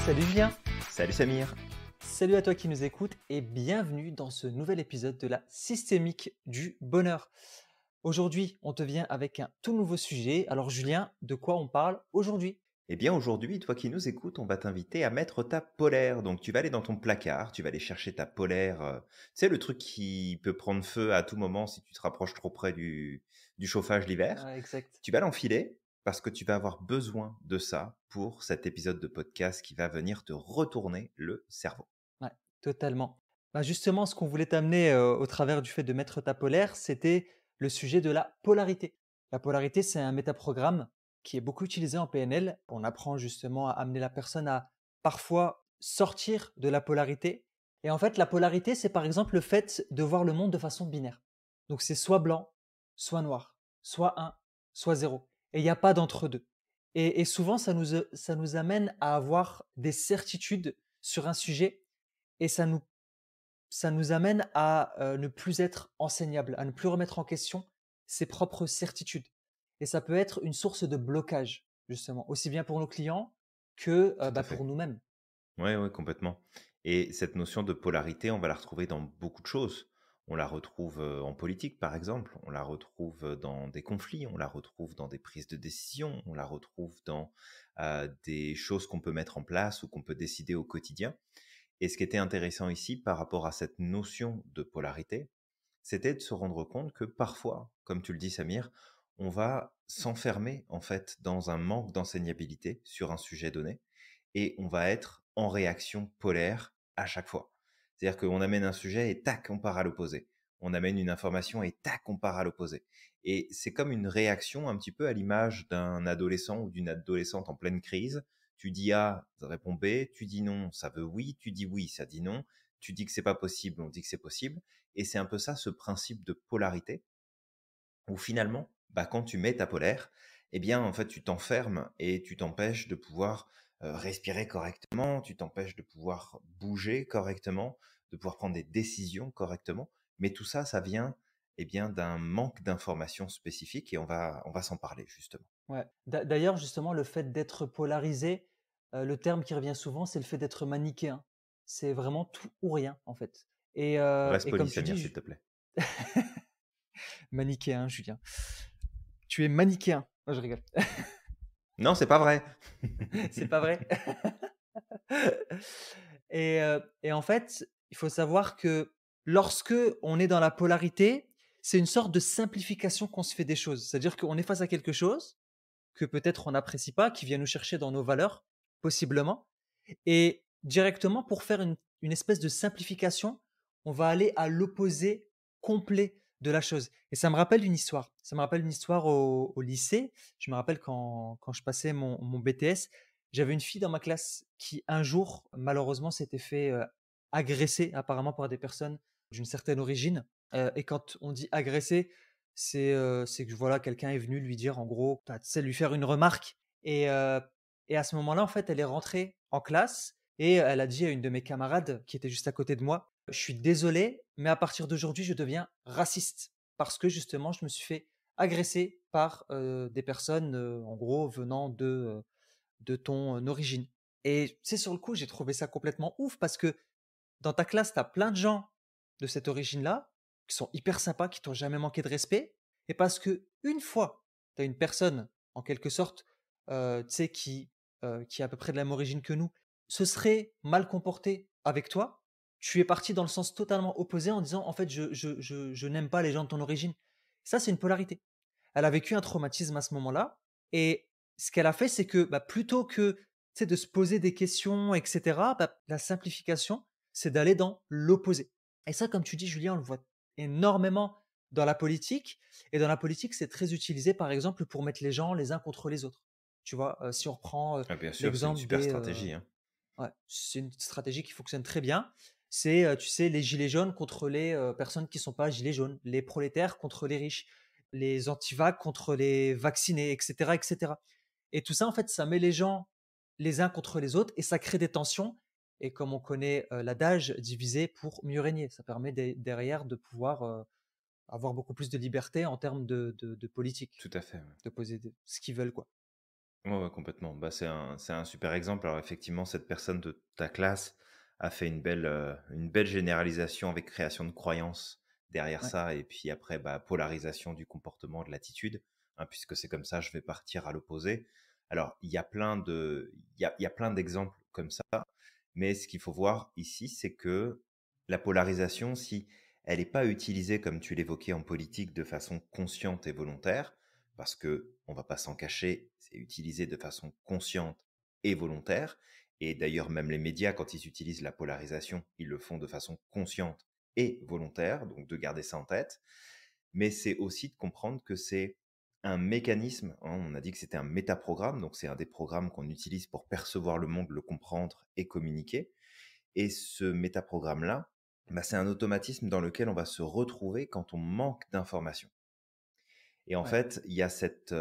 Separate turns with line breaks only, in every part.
Salut Julien,
Salut Samir.
salut à toi qui nous écoute et bienvenue dans ce nouvel épisode de la systémique du bonheur. Aujourd'hui, on te vient avec un tout nouveau sujet. Alors Julien, de quoi on parle aujourd'hui?
Eh bien aujourd'hui, toi qui nous écoutes, on va t'inviter à mettre ta polaire. Donc tu vas aller dans ton placard, tu vas aller chercher ta polaire. Tu sais, le truc qui peut prendre feu à tout moment si tu te rapproches trop près du chauffage l'hiver.
Ouais, exact.
Tu vas l'enfiler parce que tu vas avoir besoin de ça pour cet épisode de podcast qui va venir te retourner le cerveau.
Ouais, totalement. Justement, ce qu'on voulait t'amener au travers du fait de mettre ta polaire, c'était le sujet de la polarité. La polarité, c'est un métaprogramme qui est beaucoup utilisé en PNL. On apprend justement à amener la personne à parfois sortir de la polarité. Et en fait, la polarité, c'est par exemple le fait de voir le monde de façon binaire. Donc c'est soit blanc, soit noir, soit un, soit 0. Et il n'y a pas d'entre-deux. Et souvent, ça nous amène à avoir des certitudes sur un sujet et ça nous amène à ne plus être enseignable, à ne plus remettre en question ses propres certitudes. Et ça peut être une source de blocage, justement, aussi bien pour nos clients que
Tout à
pour
fait.
nous-mêmes.
Ouais, ouais, complètement. Et cette notion de polarité, on va la retrouver dans beaucoup de choses. On la retrouve en politique, par exemple. On la retrouve dans des conflits. On la retrouve dans des prises de décision. On la retrouve dans des choses qu'on peut mettre en place ou qu'on peut décider au quotidien. Et ce qui était intéressant ici par rapport à cette notion de polarité, c'était de se rendre compte que parfois, comme tu le dis, Samir, on va s'enfermer en fait dans un manque d'enseignabilité sur un sujet donné et on va être en réaction polaire à chaque fois. C'est-à-dire qu'on amène un sujet et tac, on part à l'opposé. On amène une information et tac, on part à l'opposé. Et c'est comme une réaction un petit peu à l'image d'un adolescent ou d'une adolescente en pleine crise. Tu dis A, ça répond B, tu dis non, ça veut oui, tu dis oui, ça dit non, tu dis que c'est pas possible, on dit que c'est possible. Et c'est un peu ça, ce principe de polarité, où finalement, quand tu mets ta polaire, eh bien, en fait, tu t'enfermes et tu t'empêches de pouvoir respirer correctement, tu t'empêches de pouvoir bouger correctement, de pouvoir prendre des décisions correctement. Mais tout ça, ça vient d'un manque d'informations spécifiques et on va s'en parler justement.
Ouais. D'ailleurs, justement, le fait d'être polarisé, le terme qui revient souvent, c'est le fait d'être manichéen. C'est vraiment tout ou rien, en fait.
Reste
Et
poli,
comme tu
Samir,
dis,
s'il te plaît.
manichéen, Julien. Tu es manichéen. Moi, je rigole.
Non, c'est pas vrai.
C'est pas vrai? Et en fait, il faut savoir que lorsque on est dans la polarité, c'est une sorte de simplification qu'on se fait des choses. C'est-à-dire qu'on est face à quelque chose que peut-être on n'apprécie pas, qui vient nous chercher dans nos valeurs, possiblement. Et directement, pour faire une espèce de simplification, on va aller à l'opposé complet de la chose. Et ça me rappelle une histoire. Ça me rappelle une histoire au lycée. Je me rappelle quand je passais mon BTS, j'avais une fille dans ma classe qui, un jour, malheureusement, s'était fait agresser apparemment par des personnes d'une certaine origine. Et quand on dit agresser, c'est que voilà, quelqu'un est venu lui dire, en gros, tu sais, lui faire une remarque. Et à ce moment-là, en fait, elle est rentrée en classe et elle a dit à une de mes camarades qui était juste à côté de moi, je suis désolé, mais à partir d'aujourd'hui, je deviens raciste parce que justement, je me suis fait agresser par des personnes, en gros, venant de ton origine. Et c'est sur le coup, j'ai trouvé ça complètement ouf parce que dans ta classe, tu as plein de gens de cette origine-là qui sont hyper sympas, qui t'ont jamais manqué de respect. Et parce que une fois, tu as une personne, en quelque sorte, tu sais, qui est à peu près de la même origine que nous, se serait mal comporté avec toi, tu es parti dans le sens totalement opposé en disant, en fait, je n'aime pas les gens de ton origine. Ça, c'est une polarité. Elle a vécu un traumatisme à ce moment-là. Et ce qu'elle a fait, c'est que plutôt que tu sais, de se poser des questions, etc., la simplification, c'est d'aller dans l'opposé. Et ça, comme tu dis, Julien, on le voit énormément dans la politique. Et dans la politique, c'est très utilisé, par exemple, pour mettre les gens les uns contre les autres. Tu vois, si on reprend
Ah, bien sûr, c'est une
l'exemple
super stratégie, hein.
ouais, c'est une stratégie qui fonctionne très bien. C'est, tu sais, les gilets jaunes contre les personnes qui ne sont pas gilets jaunes, les prolétaires contre les riches, les antivax contre les vaccinés, etc., etc. Et cetera. Et tout ça, en fait, ça met les gens les uns contre les autres et ça crée des tensions. Et comme on connaît l'adage, diviser pour mieux régner, ça permet derrière de pouvoir avoir beaucoup plus de liberté en termes de politique,
Tout à fait, ouais.
de poser ce qu'ils veulent, quoi.
Ouais, ouais, complètement. Bah, c'est un super exemple. Alors effectivement, cette personne de ta classe a fait une belle généralisation avec création de croyances derrière
Ouais,
ça et puis après, bah, polarisation du comportement, de l'attitude, hein, puisque c'est comme ça, je vais partir à l'opposé. Alors, il y a plein d'exemples comme ça, mais ce qu'il faut voir ici, c'est que la polarisation, si elle n'est pas utilisée, comme tu l'évoquais en politique, de façon consciente et volontaire, parce que on va pas s'en cacher, c'est utilisé de façon consciente et volontaire. Et d'ailleurs, même les médias, quand ils utilisent la polarisation, ils le font de façon consciente et volontaire, donc de garder ça en tête. Mais c'est aussi de comprendre que c'est un mécanisme, hein, on a dit que c'était un métaprogramme, donc c'est un des programmes qu'on utilise pour percevoir le monde, le comprendre et communiquer. Et ce métaprogramme-là, bah, c'est un automatisme dans lequel on va se retrouver quand on manque d'informations. Et en
ouais,
fait, il y a cette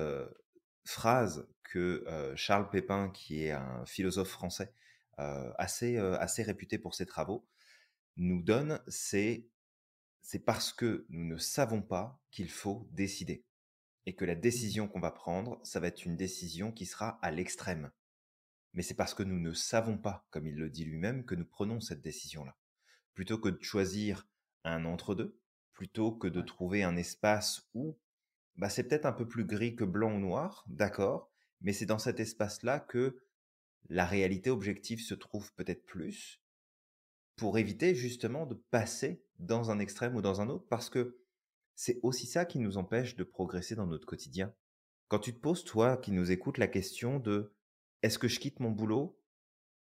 phrase que Charles Pépin, qui est un philosophe français assez réputé pour ses travaux, nous donne, c'est parce que nous ne savons pas qu'il faut décider. Et que la
mmh,
décision qu'on va prendre, ça va être une décision qui sera à l'extrême. Mais c'est parce que nous ne savons pas, comme il le dit lui-même, que nous prenons cette décision-là. Plutôt que de choisir un entre-deux, plutôt que de
ouais.
trouver un espace où bah, c'est peut-être un peu plus gris que blanc ou noir, d'accord, mais c'est dans cet espace-là que la réalité objective se trouve peut-être plus pour éviter justement de passer dans un extrême ou dans un autre, parce que c'est aussi ça qui nous empêche de progresser dans notre quotidien. Quand tu te poses, toi qui nous écoutes, la question de est-ce que je quitte mon boulot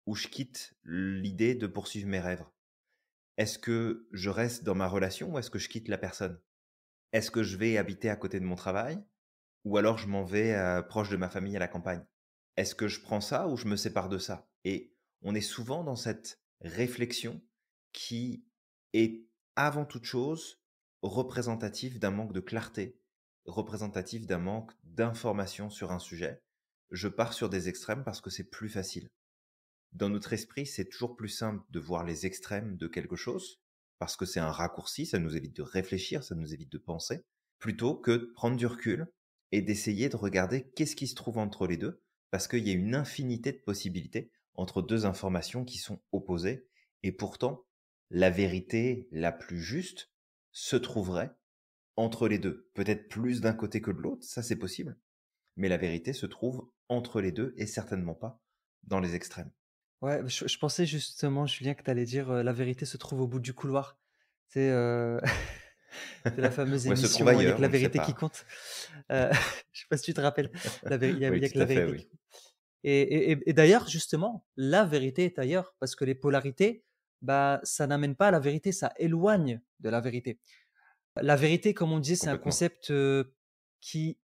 ou je quitte l'idée de poursuivre mes rêves? Est-ce que je reste dans ma relation ou est-ce que je quitte la personne? Est-ce que je vais habiter à côté de mon travail ou alors je m'en vais, proche de ma famille à la campagne? Est-ce que je prends ça ou je me sépare de ça? Et on est souvent dans cette réflexion qui est avant toute chose représentative d'un manque de clarté, représentative d'un manque d'information sur un sujet. Je pars sur des extrêmes parce que c'est plus facile. Dans notre esprit, c'est toujours plus simple de voir les extrêmes de quelque chose, parce que c'est un raccourci, ça nous évite de réfléchir, ça nous évite de penser, plutôt que de prendre du recul et d'essayer de regarder qu'est-ce qui se trouve entre les deux, parce qu'il y a une infinité de possibilités entre deux informations qui sont opposées, et pourtant, la vérité la plus juste se trouverait entre les deux. Peut-être plus d'un côté que de l'autre, ça c'est possible, mais la vérité se trouve entre les deux et certainement pas dans les extrêmes.
Ouais, je pensais justement, Julien, que tu allais dire, «La vérité se trouve au bout du couloir». C'est, c'est la fameuse
Ou elle se trouve
émission «Il y a que
ailleurs,
la
on ne sait
vérité qui
pas.
compte». Heu, je sais pas si tu te rappelles? Il
Oui,
y a
tout
que la
à fait,
vérité qui
oui.
compte. Et d'ailleurs, justement, la vérité est ailleurs parce que les polarités, bah, ça n'amène pas à la vérité, ça éloigne de la vérité. La vérité, comme on disait, c'est un
Complètement.
concept, qui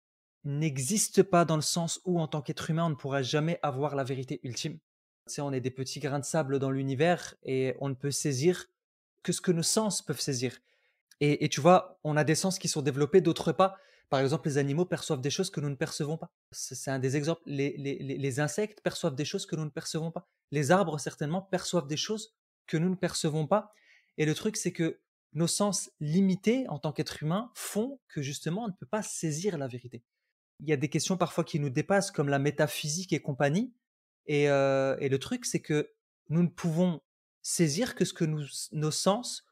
n'existe pas dans le sens où, en tant qu'être humain, on ne pourra jamais avoir la vérité ultime. Tu sais, on est des petits grains de sable dans l'univers et on ne peut saisir que ce que nos sens peuvent saisir. Et tu vois, on a des sens qui sont développés, d'autres pas. Par exemple, les animaux perçoivent des choses que nous ne percevons pas. C'est un des exemples. Les insectes perçoivent des choses que nous ne percevons pas. Les arbres, certainement, perçoivent des choses que nous ne percevons pas. Et le truc, c'est que nos sens limités en tant qu'être humain font que justement, on ne peut pas saisir la vérité. Il y a des questions parfois qui nous dépassent, comme la métaphysique et compagnie. Et le truc, c'est que nous ne pouvons saisir que ce que nos sens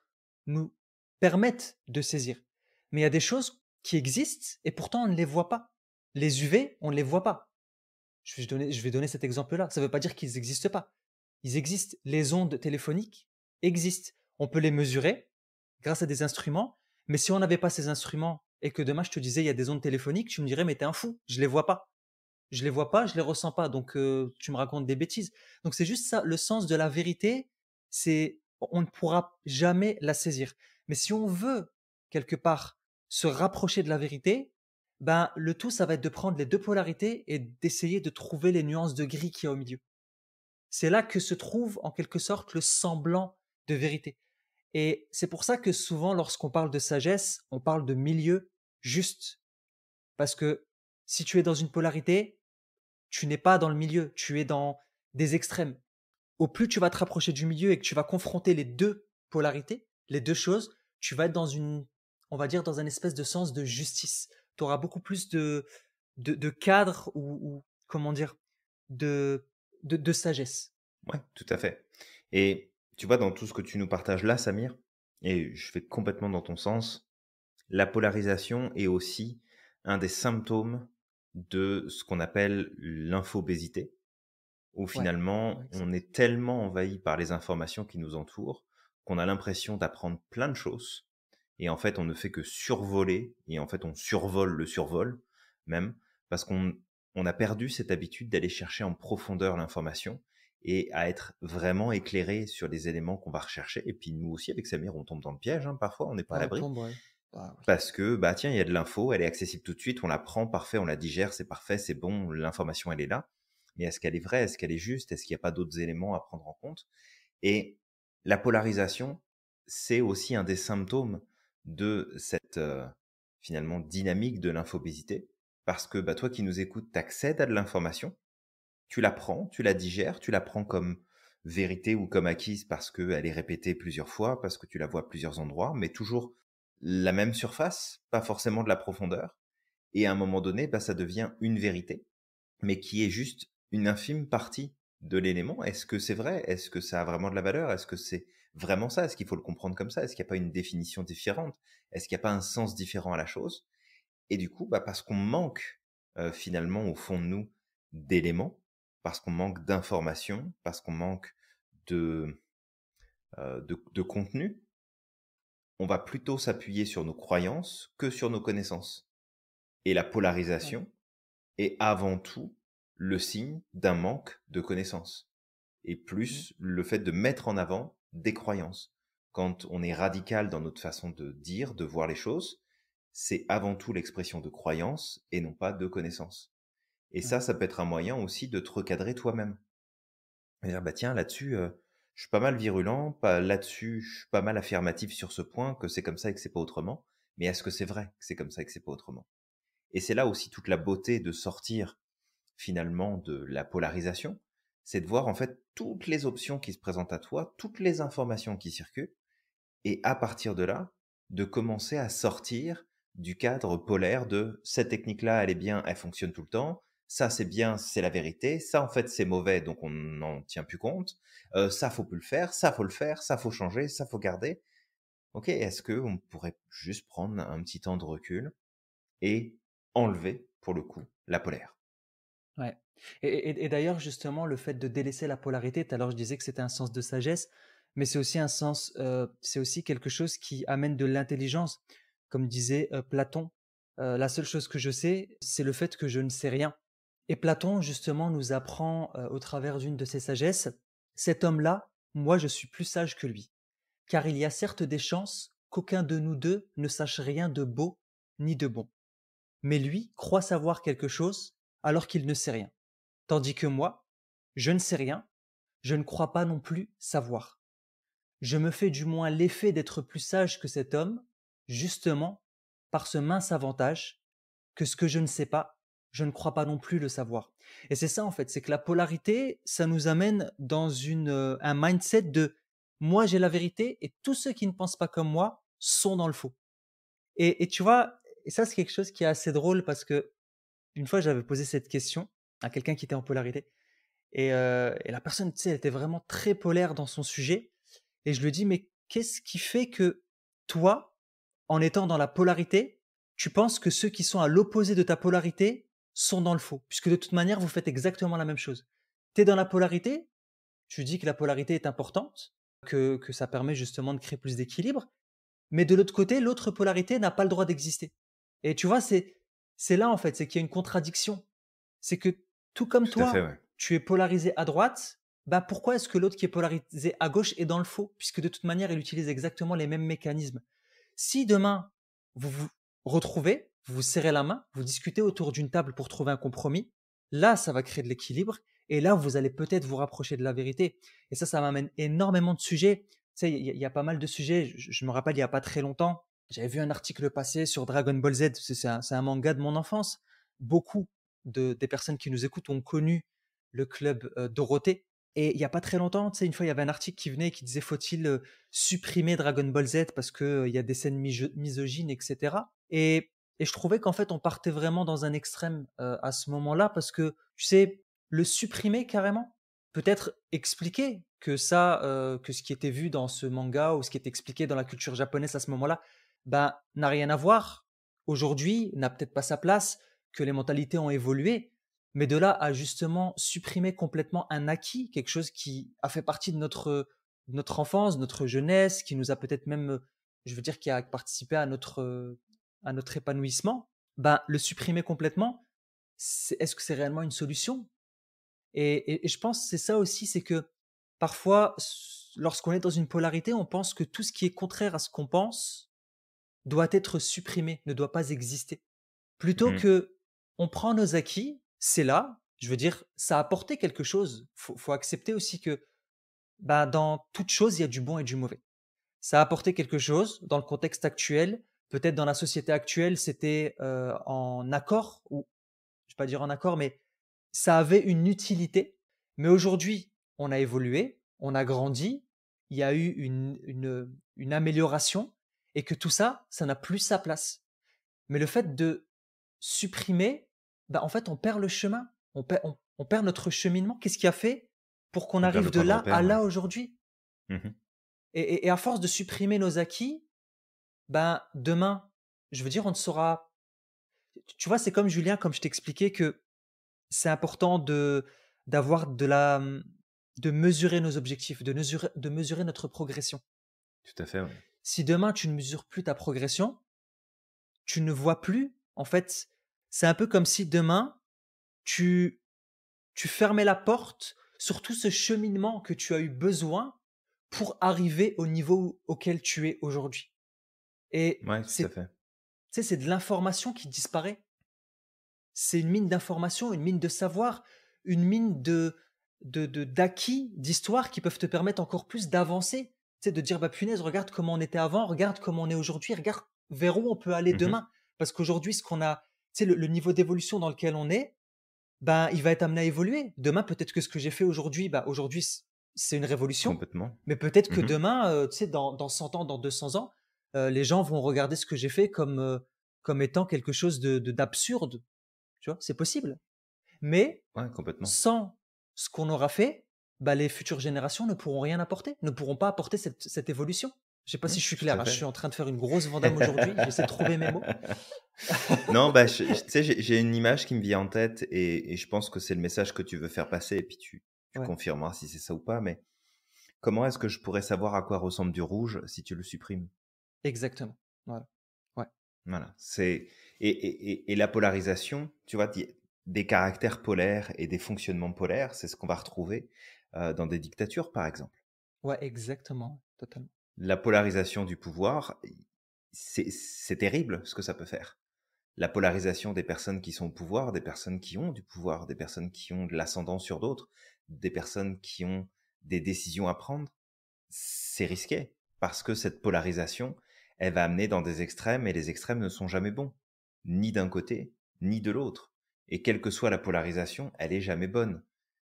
nous permettent de saisir. Mais il y a des choses qui existent et pourtant on ne les voit pas. Les UV, on ne les voit pas. Je vais donner cet exemple-là. Ça ne veut pas dire qu'ils n'existent pas. Ils existent. Les ondes téléphoniques existent. On peut les mesurer grâce à des instruments. Mais si on n'avait pas ces instruments et que demain je te disais il y a des ondes téléphoniques, tu me dirais mais t'es un fou, je les vois pas. Je les vois pas, je les ressens pas, donc tu me racontes des bêtises. Donc c'est juste ça, le sens de la vérité, c'est on ne pourra jamais la saisir. Mais si on veut quelque part se rapprocher de la vérité, ben le tout ça va être de prendre les deux polarités et d'essayer de trouver les nuances de gris qu'il y a au milieu. C'est là que se trouve en quelque sorte le semblant de vérité. Et c'est pour ça que souvent lorsqu'on parle de sagesse, on parle de milieu juste. Parce que si tu es dans une polarité, tu n'es pas dans le milieu, tu es dans des extrêmes. Au plus tu vas te rapprocher du milieu et que tu vas confronter les deux polarités, les deux choses, tu vas être dans une, on va dire, dans un espèce de sens de justice. Tu auras beaucoup plus de cadre ou comment dire, de, de sagesse.
Ouais, tout à fait. Et tu vois, dans tout ce que tu nous partages là, Samir, et je vais complètement dans ton sens, la polarisation est aussi un des symptômes de ce qu'on appelle l'infobésité, où
Ouais,
finalement
ouais,
on
exact.
est tellement envahi par les informations qui nous entourent qu'on a l'impression d'apprendre plein de choses et en fait on ne fait que survoler et en fait on survole le survol même parce qu'on a perdu cette habitude d'aller chercher en profondeur l'information et à être vraiment éclairé sur les éléments qu'on va rechercher. Et puis nous aussi avec Samir on tombe dans le piège, hein, parfois on n'est pas à
Ah, on
l'abri
tombe, ouais. Ah oui.
parce que bah tiens il y a de l'info, elle est accessible tout de suite, on la prend, parfait, on la digère, c'est parfait, c'est bon, l'information elle est là. Mais est-ce qu'elle est vraie? Est-ce qu'elle est juste? Est-ce qu'il n'y a pas d'autres éléments à prendre en compte? Et la polarisation, c'est aussi un des symptômes de cette, finalement, dynamique de l'infobésité. Parce que, bah, toi qui nous écoutes, tu accèdes à de l'information, tu la prends, tu la digères, tu la prends comme vérité ou comme acquise parce qu'elle est répétée plusieurs fois, parce que tu la vois à plusieurs endroits, mais toujours la même surface, pas forcément de la profondeur. Et à un moment donné, bah, ça devient une vérité mais qui est juste une infime partie de l'élément. Est-ce que c'est vrai? Est-ce que ça a vraiment de la valeur? Est-ce que c'est vraiment ça? Est-ce qu'il faut le comprendre comme ça? Est-ce qu'il n'y a pas une définition différente? Est-ce qu'il n'y a pas un sens différent à la chose? Et du coup, bah, parce qu'on manque finalement au fond de nous d'éléments, parce qu'on manque d'informations, parce qu'on manque de contenu, on va plutôt s'appuyer sur nos croyances que sur nos connaissances. Et la
Ouais.
polarisation, est avant tout le signe d'un manque de connaissances et
Mm.
plus le fait de mettre en avant des croyances. Quand on est radical dans notre façon de dire, de voir les choses, c'est avant tout l'expression de croyances et non pas de connaissances. Et
Ouais.
ça peut être un moyen aussi de te recadrer toi-même. Et dire, bah tiens, là-dessus, je suis pas mal virulent, pas là-dessus, je suis pas mal affirmatif sur ce point, que c'est comme ça et que c'est pas autrement. Mais est-ce que c'est vrai que c'est comme ça et que c'est pas autrement? Et c'est là aussi toute la beauté de sortir finalement de la polarisation, c'est de voir en fait toutes les options qui se présentent à toi, toutes les informations qui circulent, et à partir de là, de commencer à sortir du cadre polaire de cette technique-là, elle est bien, elle fonctionne tout le temps, ça c'est bien, c'est la vérité, ça en fait c'est mauvais, donc on n'en tient plus compte, ça faut plus le faire, ça faut le faire, ça faut changer, ça faut garder. Ok, est-ce que on pourrait juste prendre un petit temps de recul et enlever, pour le coup, la polaire?
Ouais. Et d'ailleurs, justement, le fait de délaisser la polarité, tout à l'heure, je disais que c'était un sens de sagesse, mais c'est aussi un sens, c'est aussi quelque chose qui amène de l'intelligence. Comme disait Platon, la seule chose que je sais, c'est le fait que je ne sais rien. Et Platon, justement, nous apprend au travers d'une de ses sagesses, cet homme-là, moi, je suis plus sage que lui, car il y a certes des chances qu'aucun de nous deux ne sache rien de beau ni de bon. Mais lui croit savoir quelque chose alors qu'il ne sait rien. Tandis que moi, je ne sais rien, je ne crois pas non plus savoir. Je me fais du moins l'effet d'être plus sage que cet homme, justement par ce mince avantage que ce que je ne sais pas, je ne crois pas non plus le savoir. Et c'est ça en fait, c'est que la polarité, ça nous amène dans un mindset de moi j'ai la vérité et tous ceux qui ne pensent pas comme moi sont dans le faux. Et tu vois, et ça c'est quelque chose qui est assez drôle parce que une fois j'avais posé cette question à quelqu'un qui était en polarité et la personne, tu sais, elle était vraiment très polaire dans son sujet. Et je lui dis, mais qu'est-ce qui fait que toi, en étant dans la polarité, tu penses que ceux qui sont à l'opposé de ta polarité sont dans le faux? Puisque de toute manière, vous faites exactement la même chose. Tu es dans la polarité, tu dis que la polarité est importante, que ça permet justement de créer plus d'équilibre, mais de l'autre côté, l'autre polarité n'a pas le droit d'exister. Et tu vois, c'est là en fait, c'est qu'il y a une contradiction. C'est que tout comme
Tout à fait,
toi,
ouais.
tu es polarisé à droite, bah pourquoi est-ce que l'autre qui est polarisé à gauche est dans le faux? Puisque de toute manière, il utilise exactement les mêmes mécanismes. Si demain, vous vous retrouvez, vous vous serrez la main, vous discutez autour d'une table pour trouver un compromis, là, ça va créer de l'équilibre et là, vous allez peut-être vous rapprocher de la vérité. Et ça m'amène énormément de sujets. Tu sais, il y a pas mal de sujets. Je me rappelle, il y a pas très longtemps, j'avais vu un article passer sur Dragon Ball Z. C'est un manga de mon enfance. Beaucoup des personnes qui nous écoutent ont connu le club Dorothée. Et il n'y a pas très longtemps, tu sais, une fois, il y avait un article qui venait et qui disait faut-il supprimer Dragon Ball Z parce qu'il il y a des scènes misogynes, etc. Et Et je trouvais qu'en fait, on partait vraiment dans un extrême, à ce moment-là parce que, tu sais, le supprimer carrément, peut-être expliquer que ça, que ce qui était vu dans ce manga ou ce qui est expliqué dans la culture japonaise à ce moment-là, ben, n'a rien à voir. Aujourd'hui, n'a peut-être pas sa place, que les mentalités ont évolué, mais de là à justement supprimer complètement un acquis, quelque chose qui a fait partie de notre enfance, notre jeunesse, qui nous a peut-être même, je veux dire, qui a participé à notre épanouissement, ben, le supprimer complètement, est-ce que c'est réellement une solution? Et je pense que c'est ça aussi, c'est que parfois, lorsqu'on est dans une polarité, on pense que tout ce qui est contraire à ce qu'on pense doit être supprimé, ne doit pas exister. Plutôt
Mmh.
que on prend nos acquis, c'est là, je veux dire, ça a apporté quelque chose. Faut accepter aussi que bah, dans toute chose, il y a du bon et du mauvais. Ça a apporté quelque chose dans le contexte actuel. Peut-être dans la société actuelle, c'était en accord, ou je ne vais pas dire en accord, mais ça avait une utilité. Mais aujourd'hui, on a évolué, on a grandi, il y a eu une amélioration, et que tout ça, ça n'a plus sa place. Mais le fait de supprimer, bah, en fait, on perd le chemin, on perd notre cheminement. Qu'est-ce qui a fait pour qu'on
On perd
arrive
le
de
point de
là à
repère, ouais.
là aujourd'hui?
Mmh.
Et à force de supprimer nos acquis, ben, demain, je veux dire, on ne saura. Tu vois, c'est comme Julien, comme je t'expliquais que c'est important d'avoir de mesurer nos objectifs, de mesurer notre progression.
Tout à fait, ouais.
Si demain tu ne mesures plus ta progression, tu ne vois plus, en fait, c'est un peu comme si demain tu tu fermais la porte sur tout ce cheminement que tu as eu besoin pour arriver au niveau auquel tu es aujourd'hui. Et
Ouais, tout à
c'est,
fait.
tu sais, c'est de l'information qui disparaît. C'est une mine d'informations, une mine de savoir, une mine d'acquis, d'histoires qui peuvent te permettre encore plus d'avancer. Tu sais, de dire, bah punaise, regarde comment on était avant, regarde comment on est aujourd'hui, regarde vers où on peut aller
Mmh.
demain. Parce qu'aujourd'hui, ce qu'on a, tu sais, le niveau d'évolution dans lequel on est, ben, il va être amené à évoluer. Demain, peut-être que ce que j'ai fait aujourd'hui, bah, aujourd'hui, c'est une révolution.
Complètement.
Mais peut-être que
Mmh.
demain, tu sais, dans 100 ans, dans 200 ans, les gens vont regarder ce que j'ai fait comme étant quelque chose d'absurde. Tu vois? C'est possible. Mais
Ouais, complètement.
sans ce qu'on aura fait, bah, les futures générations ne pourront rien apporter, ne pourront pas apporter cette évolution. Je sais pas
Mmh,
si je suis
tout
clair,
à
hein, je suis
fait.
en train de faire une grosse Vandame aujourd'hui, j'essaie de trouver mes mots.
Non, bah, tu sais, j'ai une image qui me vient en tête et je pense que c'est le message que tu veux faire passer et puis tu
Ouais,
confirmeras si c'est ça ou pas, mais comment est-ce que je pourrais savoir à quoi ressemble du rouge si tu le supprimes?
exactement. Voilà. Ouais.
Voilà, c'est et la polarisation, tu vois, des caractères polaires et des fonctionnements polaires, c'est ce qu'on va retrouver, dans des dictatures, par exemple.
Ouais, exactement, totalement.
La polarisation du pouvoir, c'est terrible ce que ça peut faire. La polarisation des personnes qui sont au pouvoir, des personnes qui ont du pouvoir, des personnes qui ont de l'ascendant sur d'autres, des personnes qui ont des décisions à prendre, c'est risqué parce que cette polarisation, elle va amener dans des extrêmes et les extrêmes ne sont jamais bons, ni d'un côté, ni de l'autre. Et quelle que soit la polarisation, elle est jamais bonne.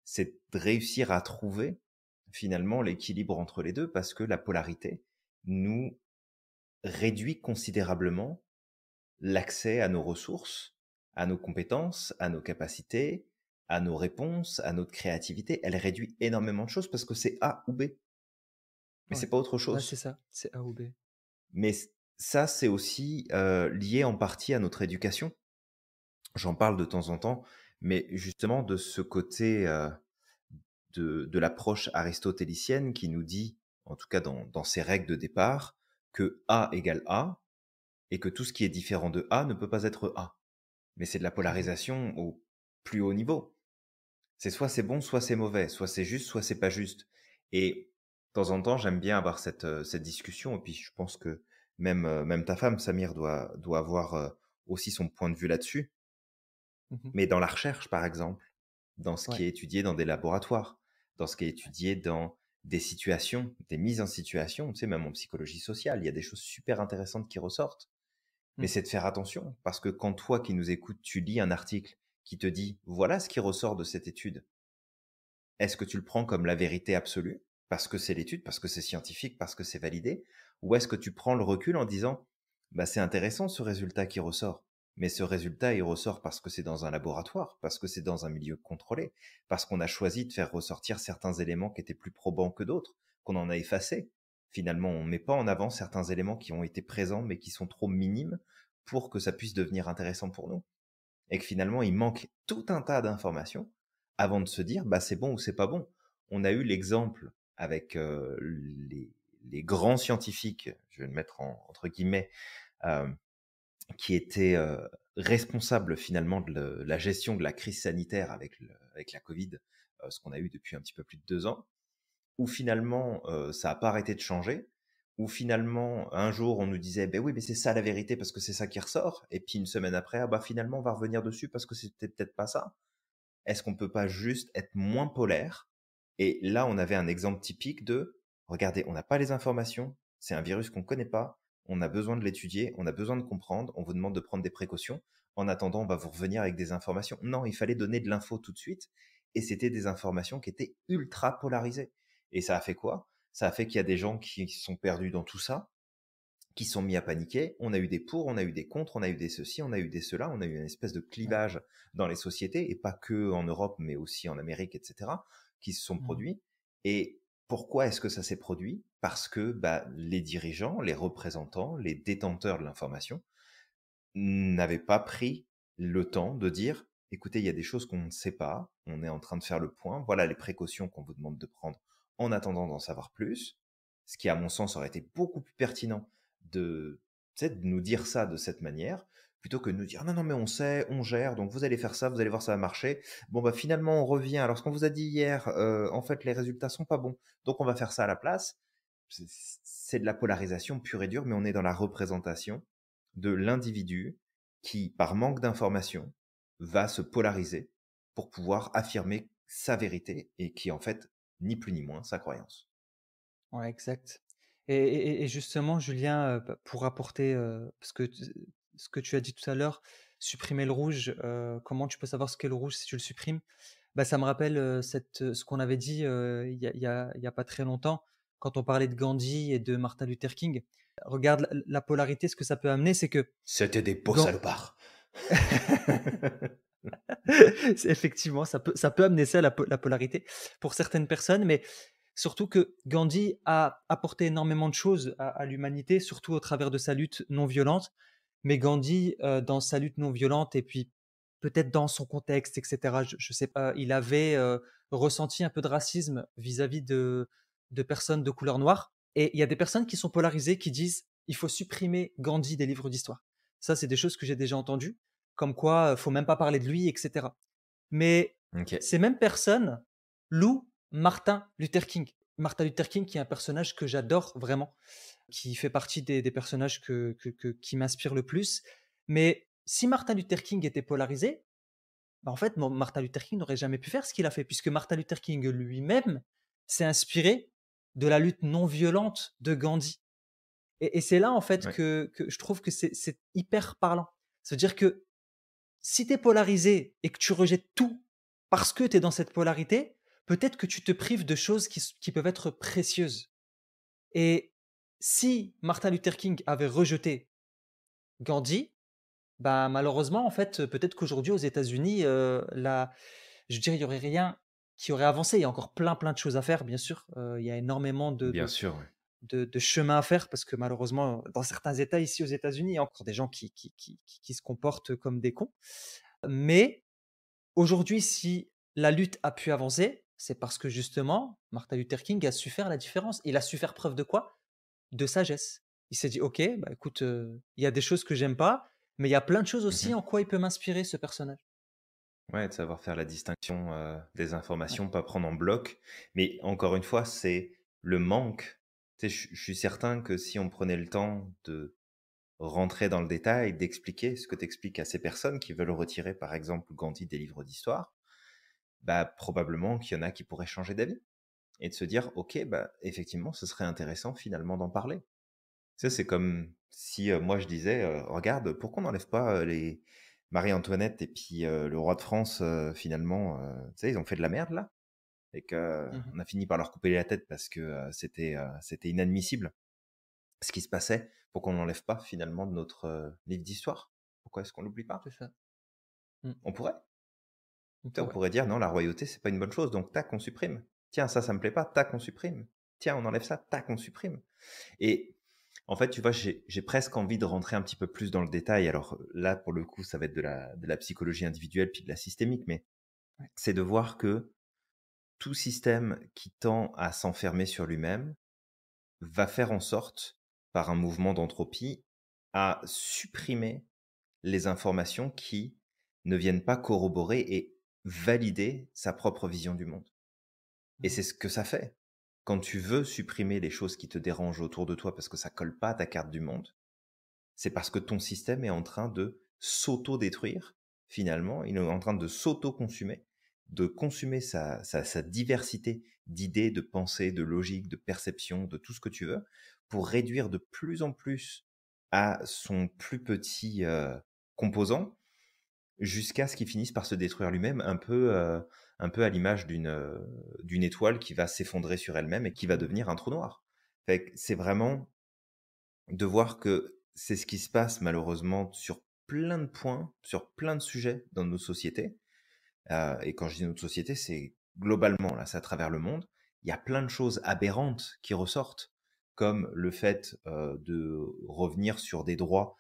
C'est de réussir à trouver finalement l'équilibre entre les deux parce que la polarité nous réduit considérablement l'accès à nos ressources, à nos compétences, à nos capacités, à nos réponses, à notre créativité. Elle réduit énormément de choses parce que c'est A ou B, mais
Ouais.
c'est pas autre
Ouais, c'est
chose.
ça, c'est A ou B.
Mais ça, c'est aussi lié en partie à notre éducation. J'en parle de temps en temps, mais justement de ce côté de l'approche aristotélicienne qui nous dit, en tout cas dans ses règles de départ, que A égale A et que tout ce qui est différent de A ne peut pas être A. Mais c'est de la
Mmh.
polarisation au plus haut niveau. C'est soit c'est bon, soit c'est mauvais, soit c'est juste, soit c'est pas juste. Et de temps en temps, j'aime bien avoir cette discussion. Et puis, je pense que même ta femme, Samir, doit avoir aussi son point de vue là-dessus.
Mmh.
Mais dans la recherche, par exemple, dans ce
Ouais.
qui est étudié dans des laboratoires, dans ce qui est étudié dans des situations, des mises en situation, tu sais, même en psychologie sociale, il y a des choses super intéressantes qui ressortent. Mais
Mmh.
c'est de faire attention, parce que quand toi qui nous écoutes, tu lis un article qui te dit, voilà ce qui ressort de cette étude, est-ce que tu le prends comme la vérité absolue, parce que c'est l'étude, parce que c'est scientifique, parce que c'est validé, ou est-ce que tu prends le recul en disant, bah, c'est intéressant ce résultat qui ressort, Mais ce résultat, il ressort parce que c'est dans un laboratoire, parce que c'est dans un milieu contrôlé, parce qu'on a choisi de faire ressortir certains éléments qui étaient plus probants que d'autres, qu'on en a effacés. Finalement, on ne met pas en avant certains éléments qui ont été présents, mais qui sont trop minimes pour que ça puisse devenir intéressant pour nous. Et que finalement, il manque tout un tas d'informations avant de se dire, bah, c'est bon ou c'est pas bon. On a eu l'exemple avec les grands scientifiques, je vais le mettre entre guillemets, euh, qui étaient responsables finalement de la gestion de la crise sanitaire avec la Covid, ce qu'on a eu depuis un petit peu plus de 2 ans, où finalement ça n'a pas arrêté de changer, où finalement un jour on nous disait ben oui mais c'est ça la vérité parce que c'est ça qui ressort, et puis une semaine après ah bah finalement on va revenir dessus parce que c'était peut-être pas ça. Est-ce qu'on peut pas juste être moins polaire? Et là on avait un exemple typique de regardez, on n'a pas les informations, c'est un virus qu'on ne connaît pas, on a besoin de l'étudier, on a besoin de comprendre, on vous demande de prendre des précautions, en attendant on va vous revenir avec des informations. Non, il fallait donner de l'info tout de suite, et c'était des informations qui étaient ultra polarisées. Et ça a fait quoi? Ça a fait qu'il y a des gens qui sont perdus dans tout ça, qui sont mis à paniquer. On a eu des pour, on a eu des contre, on a eu des ceci, on a eu des cela, on a eu une espèce de
Ouais.
clivage dans les sociétés, et pas que en Europe, mais aussi en Amérique, etc., qui se sont
Mmh.
produits. Et pourquoi est-ce que ça s'est produit? Parce que bah, les dirigeants, les représentants, les détenteurs de l'information n'avaient pas pris le temps de dire, écoutez, il y a des choses qu'on ne sait pas, on est en train de faire le point, voilà les précautions qu'on vous demande de prendre en attendant d'en savoir plus, ce qui, à mon sens, aurait été beaucoup plus pertinent de, tu sais, de nous dire ça de cette manière, plutôt que de nous dire, non, non, mais on sait, on gère, donc vous allez faire ça, vous allez voir, ça va marcher. Bon, bah finalement, on revient. Alors, ce qu'on vous a dit hier, en fait, les résultats sont pas bons, donc on va faire ça à la place. C'est c'est de la polarisation pure et dure, mais on est dans la représentation de l'individu qui, par manque d'information, va se polariser pour pouvoir affirmer sa vérité et qui, en fait, ni plus ni moins, sa croyance.
Ouais, exact. Et justement, Julien, bah, pour apporter, parce que ce que tu as dit tout à l'heure, supprimer le rouge, comment tu peux savoir ce qu'est le rouge si tu le supprimes? Bah, ça me rappelle ce qu'on avait dit il y a pas très longtemps, quand on parlait de Gandhi et de Martin Luther King. Regarde la polarité, ce que ça peut amener, c'est que
C'était des beaux
Gan-
salopards.
Effectivement, ça peut amener ça, la polarité, pour certaines personnes, mais surtout que Gandhi a apporté énormément de choses à l'humanité, surtout au travers de sa lutte non violente. Mais Gandhi, dans sa lutte non violente, et puis peut-être dans son contexte, etc., je ne sais pas, il avait ressenti un peu de racisme vis-à-vis de personnes de couleur noire. Et il y a des personnes qui sont polarisées, qui disent il faut supprimer Gandhi des livres d'histoire. Ça, c'est des choses que j'ai déjà entendues, comme quoi faut même pas parler de lui, etc. Mais
Ok,
ces mêmes personnes louent Martin Luther King. Martin Luther King, qui est un personnage que j'adore vraiment, qui fait partie des personnages qui m'inspirent le plus. Mais si Martin Luther King était polarisé, bah en fait, Martin Luther King n'aurait jamais pu faire ce qu'il a fait, puisque Martin Luther King lui-même s'est inspiré de la lutte non violente de Gandhi. Et c'est là, en fait,
ouais,
que je trouve que c'est hyper parlant. C'est-à-dire que si tu es polarisé et que tu rejettes tout parce que tu es dans cette polarité, peut-être que tu te prives de choses qui peuvent être précieuses. Et si Martin Luther King avait rejeté Gandhi, bah, malheureusement, en fait, peut-être qu'aujourd'hui aux États-Unis, je dirais, il y aurait rien qui aurait avancé. Il y a encore plein, plein de choses à faire, bien sûr. Il y a énormément
bien sûr, ouais.
de chemin à faire parce que malheureusement, dans certains États ici aux États-Unis, il y a encore des gens qui se comportent comme des cons. Mais aujourd'hui, si la lutte a pu avancer, c'est parce que justement, Martin Luther King a su faire la différence. Il a su faire preuve de quoi? De sagesse. Il s'est dit: «OK, bah, écoute, il y a des choses que j'aime pas, mais il y a plein de choses aussi
Mhm.
en quoi il peut m'inspirer ce personnage».
Ouais, de savoir faire la distinction des
Ouais.
informations, pas prendre en bloc. Mais encore une fois, c'est le manque. Tu sais, je suis certain que si on prenait le temps de rentrer dans le détail, d'expliquer ce que tu expliques à ces personnes qui veulent retirer, par exemple, Gandhi des livres d'histoire, bah, probablement qu'il y en a qui pourraient changer d'avis et de se dire, ok, bah, effectivement, ce serait intéressant finalement d'en parler. Tu sais, c'est comme si moi je disais, regarde, pourquoi on n'enlève pas les Marie-Antoinette et puis le roi de France, finalement, tu sais, ils ont fait de la merde là, et
Mmh.
qu'on a fini par leur couper la tête parce que c'était inadmissible ce qui se passait, pour qu'on ne l'enlève pas finalement de notre livre d'histoire. Pourquoi est-ce qu'on l'oublie pas?
c'est ça. Mmh.
On pourrait.
On
Tu sais, on
pourrait.
pourrait dire: «Non, la royauté, c'est pas une bonne chose, donc tac, on supprime. Tiens, ça me plaît pas, tac, on supprime. Tiens, on enlève ça, tac, on supprime». Et en fait, tu vois, j'ai presque envie de rentrer un petit peu plus dans le détail. Alors, là, pour le coup, ça va être de la psychologie individuelle, puis de la systémique, mais
Ouais.
c'est de voir que tout système qui tend à s'enfermer sur lui-même va faire en sorte, par un mouvement d'entropie, à supprimer les informations qui ne viennent pas corroborer et valider sa propre vision du monde. Et
Mmh.
c'est ce que ça fait. Quand tu veux supprimer les choses qui te dérangent autour de toi parce que ça colle pas à ta carte du monde, c'est parce que ton système est en train de s'auto-détruire, finalement. Il est en train de s'auto-consumer, de consumer sa diversité d'idées, de pensées, de logique, de perception, de tout ce que tu veux, pour réduire de plus en plus à son plus petit composant, jusqu'à ce qu'il finisse par se détruire lui-même, un peu à l'image d'une étoile qui va s'effondrer sur elle-même et qui va
Mmh.
devenir un trou noir. Fait que c'est vraiment de voir que c'est ce qui se passe malheureusement sur plein de points, sur plein de sujets dans nos sociétés. Et quand je dis notre société, c'est globalement, là, c'est à travers le monde. Il y a plein de choses aberrantes qui ressortent, comme le fait de revenir sur des droits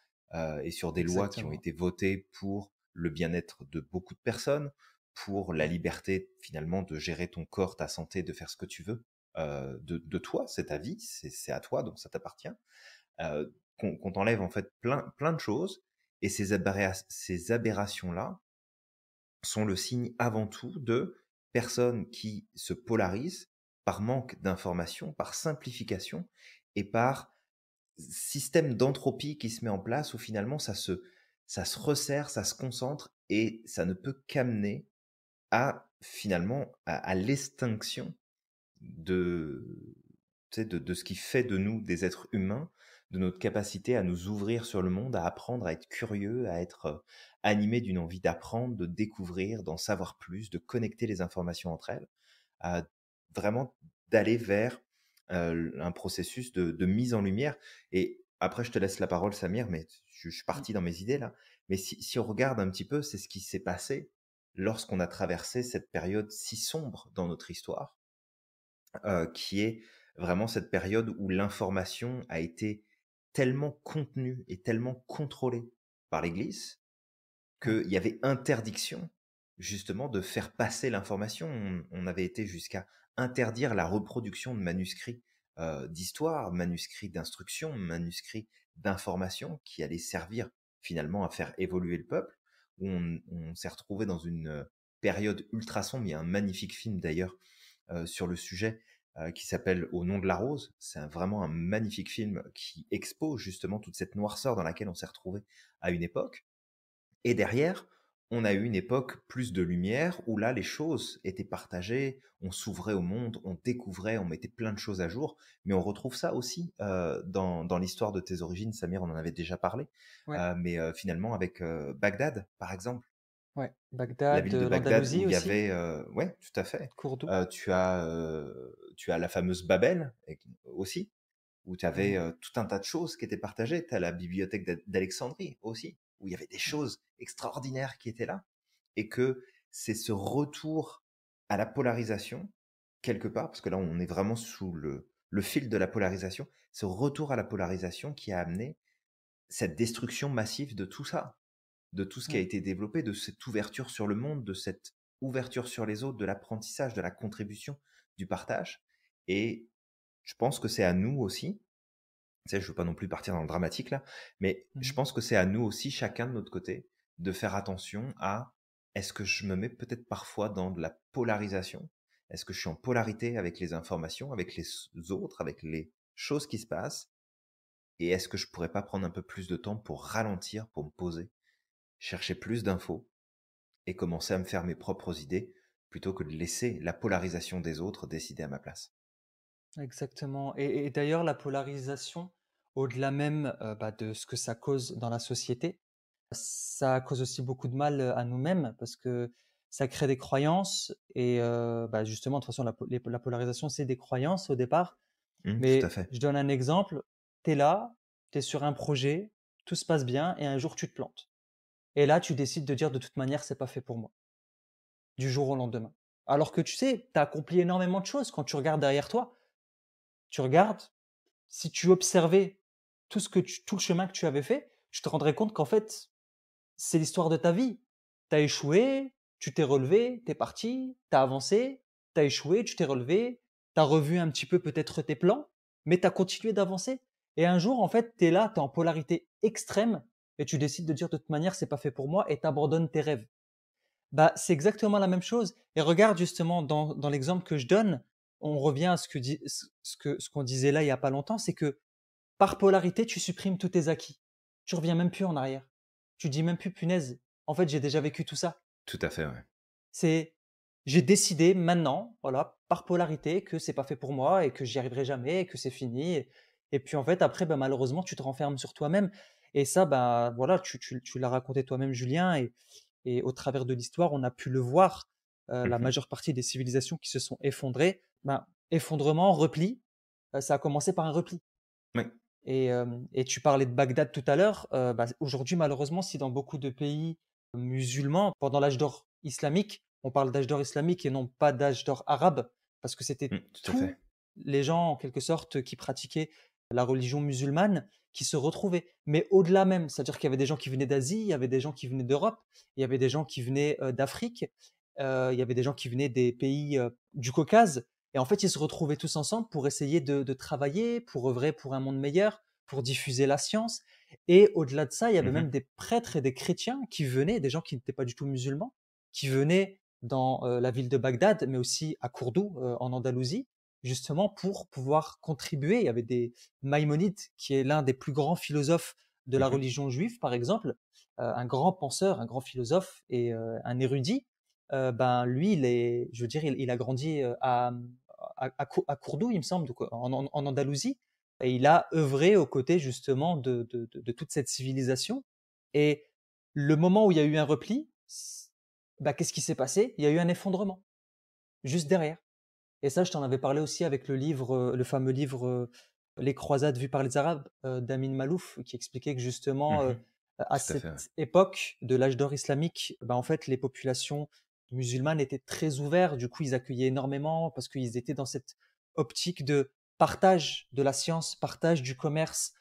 et sur des lois qui ont
Exactement.
été votées pour le bien-être de beaucoup de personnes, pour la
Mmh.
liberté finalement de gérer ton corps, ta santé, de faire ce que tu veux. De toi, c'est ta vie, c'est à toi, donc ça t'appartient. Qu'on t'enlève en fait plein de choses, et ces aberrations-là sont le signe avant tout de personnes qui se polarisent par manque d'information, par simplification et par système d'entropie qui se met en place où finalement ça se resserre, ça se concentre et ça ne peut qu'amener à finalement à l'extinction de, tu sais, de ce qui fait de nous des êtres humains, de notre capacité à nous ouvrir sur le monde, à apprendre, à être curieux, à être animé d'une envie d'apprendre, de découvrir, d'en savoir plus, de connecter les informations entre elles, à vraiment d'aller vers un processus de mise en lumière. Et après, je te laisse la parole, Samir, mais je suis
Mmh.
parti dans mes idées là. Mais si on regarde un petit peu, c'est ce qui s'est passé lorsqu'on a traversé cette période si sombre dans notre histoire, qui est vraiment cette période où l'information a été tellement contenue et tellement contrôlée par l'Église
Ouais.
qu'il y avait interdiction justement de faire passer l'information. On avait été jusqu'à interdire la reproduction de manuscrits d'histoire, manuscrits d'instruction, manuscrits d'information qui allaient servir finalement à faire évoluer le peuple. Où on s'est retrouvé dans une période ultra sombre. Il y a un magnifique film d'ailleurs sur le sujet qui s'appelle Au nom de la rose. C'est vraiment un magnifique film qui expose justement toute cette noirceur dans laquelle on s'est retrouvé à une époque. Et derrière, on a eu une époque plus de lumière où là, les choses étaient partagées, on s'ouvrait au monde, on découvrait, on mettait plein de choses à jour. Mais on retrouve ça aussi dans l'histoire de tes origines, Samir, on en avait déjà parlé.
Ouais.
Mais finalement, avec Bagdad, par exemple,
Ouais.
la
Bagdad,
ville de Bagdad où
l'Andalousie
il y
aussi,
avait, ouais, tout à fait.
Cordoue.
Tu as la fameuse Babel aussi, où tu avais
Mmh.
tout un tas de choses qui étaient partagées. Tu as la bibliothèque d'Alexandrie aussi, où il y avait des
Ouais.
choses extraordinaires qui étaient là. Et que c'est ce retour à la polarisation, quelque part, parce que là, on est vraiment sous le fil de la polarisation, ce retour à la polarisation qui a amené cette destruction massive de tout ça, de tout ce qui a
Mmh.
été développé, de cette ouverture sur le monde, de cette ouverture sur les autres, de l'apprentissage, de la contribution, du partage. Et je pense que c'est à nous aussi, tu sais, je veux pas non plus partir dans le dramatique là, mais je
Mmh.
pense que c'est à nous aussi, chacun de notre côté, de faire attention à est-ce que je me mets peut-être parfois dans de la polarisation? Est-ce que je suis en polarité avec les informations, avec les autres, avec les choses qui se passent? Et est-ce que je pourrais pas prendre un peu plus de temps pour ralentir, pour me poser, chercher plus d'infos et commencer à me faire mes propres idées plutôt que de laisser la polarisation des autres décider à ma place?
Exactement. Et d'ailleurs, la polarisation, au-delà même, de ce que ça cause dans la société, ça cause aussi beaucoup de mal, à nous-mêmes parce que ça crée des croyances et justement, de toute façon, la polarisation, c'est des croyances au départ.
Tout à
Mais
fait.
je donne un exemple, tu es là, tu es sur un projet, tout se passe bien et un jour tu te plantes. Et là, tu décides de dire: «De toute manière, c'est pas fait pour moi», du jour au lendemain. Alors que tu sais, tu as accompli énormément de choses quand tu regardes derrière toi. Tu regardes, si tu observais tout le chemin que tu avais fait, tu te rendrais compte qu'en fait, c'est l'histoire de ta vie. Tu as échoué, tu t'es relevé, tu es parti, tu as avancé, tu as échoué, tu t'es relevé, tu as revu un petit peu peut-être tes plans, mais tu as continué d'avancer. Et un jour, en fait, tu es là, tu es en polarité extrême et tu décides de dire: «De toute manière, c'est pas fait pour moi» et tu abandonnes tes rêves. Bah, c'est exactement la même chose et regarde justement dans l'exemple que je donne, on revient à ce qu'on disait là il y a pas longtemps, c'est que par polarité, tu supprimes tous tes acquis. Tu reviens même plus en arrière. Tu dis même plus: «Punaise, en fait, j'ai déjà vécu tout ça».
Tout à fait, ouais.
C'est j'ai décidé maintenant, voilà, par polarité que c'est pas fait pour moi et que j'y arriverai jamais et que c'est fini et puis en fait après, bah, malheureusement, tu te renfermes sur toi-même et ça, bah, voilà, tu l'as raconté toi-même Julien et au travers de l'histoire, on a pu le voir, la
Mmh.
majeure partie des civilisations qui se sont effondrées, ben, effondrement, repli, ça a commencé par un repli.
Oui.
Et tu parlais de Bagdad tout à l'heure, bah, aujourd'hui malheureusement si dans beaucoup de pays musulmans, pendant l'âge d'or islamique, on parle d'âge d'or islamique et non pas d'âge d'or arabe, parce que c'était
Tout à fait.
tous les gens en quelque sorte qui pratiquaient la religion musulmane qui se retrouvaient. Mais au-delà même, c'est-à-dire qu'il y avait des gens qui venaient d'Asie, il y avait des gens qui venaient d'Europe, il y avait des gens qui venaient, d'Afrique, il y avait des gens qui venaient des pays, du Caucase et en fait, ils se retrouvaient tous ensemble pour essayer de travailler, pour œuvrer pour un monde meilleur, pour diffuser la science. Et au-delà de ça, il y avait
Mmh.
même des prêtres et des chrétiens qui venaient, des gens qui n'étaient pas du tout musulmans, qui venaient dans la ville de Bagdad, mais aussi à Cordoue, en Andalousie, justement pour pouvoir contribuer. Il y avait des Maïmonide, qui est l'un des plus grands philosophes de la
Mmh.
religion juive, par exemple, un grand penseur, un grand philosophe et un érudit. Ben lui, je veux dire, il a grandi à Cordoue, il me semble, donc en Andalousie, et il a œuvré aux côtés justement de toute cette civilisation. Et le moment où il y a eu un repli, bah, qu'est-ce qui s'est passé? Il y a eu un effondrement, juste derrière. Et ça, je t'en avais parlé aussi avec le fameux livre Les croisades vues par les Arabes d'Amin Malouf, qui expliquait que justement,
Mmh.
à
Tout à fait, ouais.
cette époque de l'âge d'or islamique, bah, en fait, les populations musulmanes étaient très ouvertes. Du coup, ils accueillaient énormément parce qu'ils étaient dans cette optique de partage de la science, partage du commerce,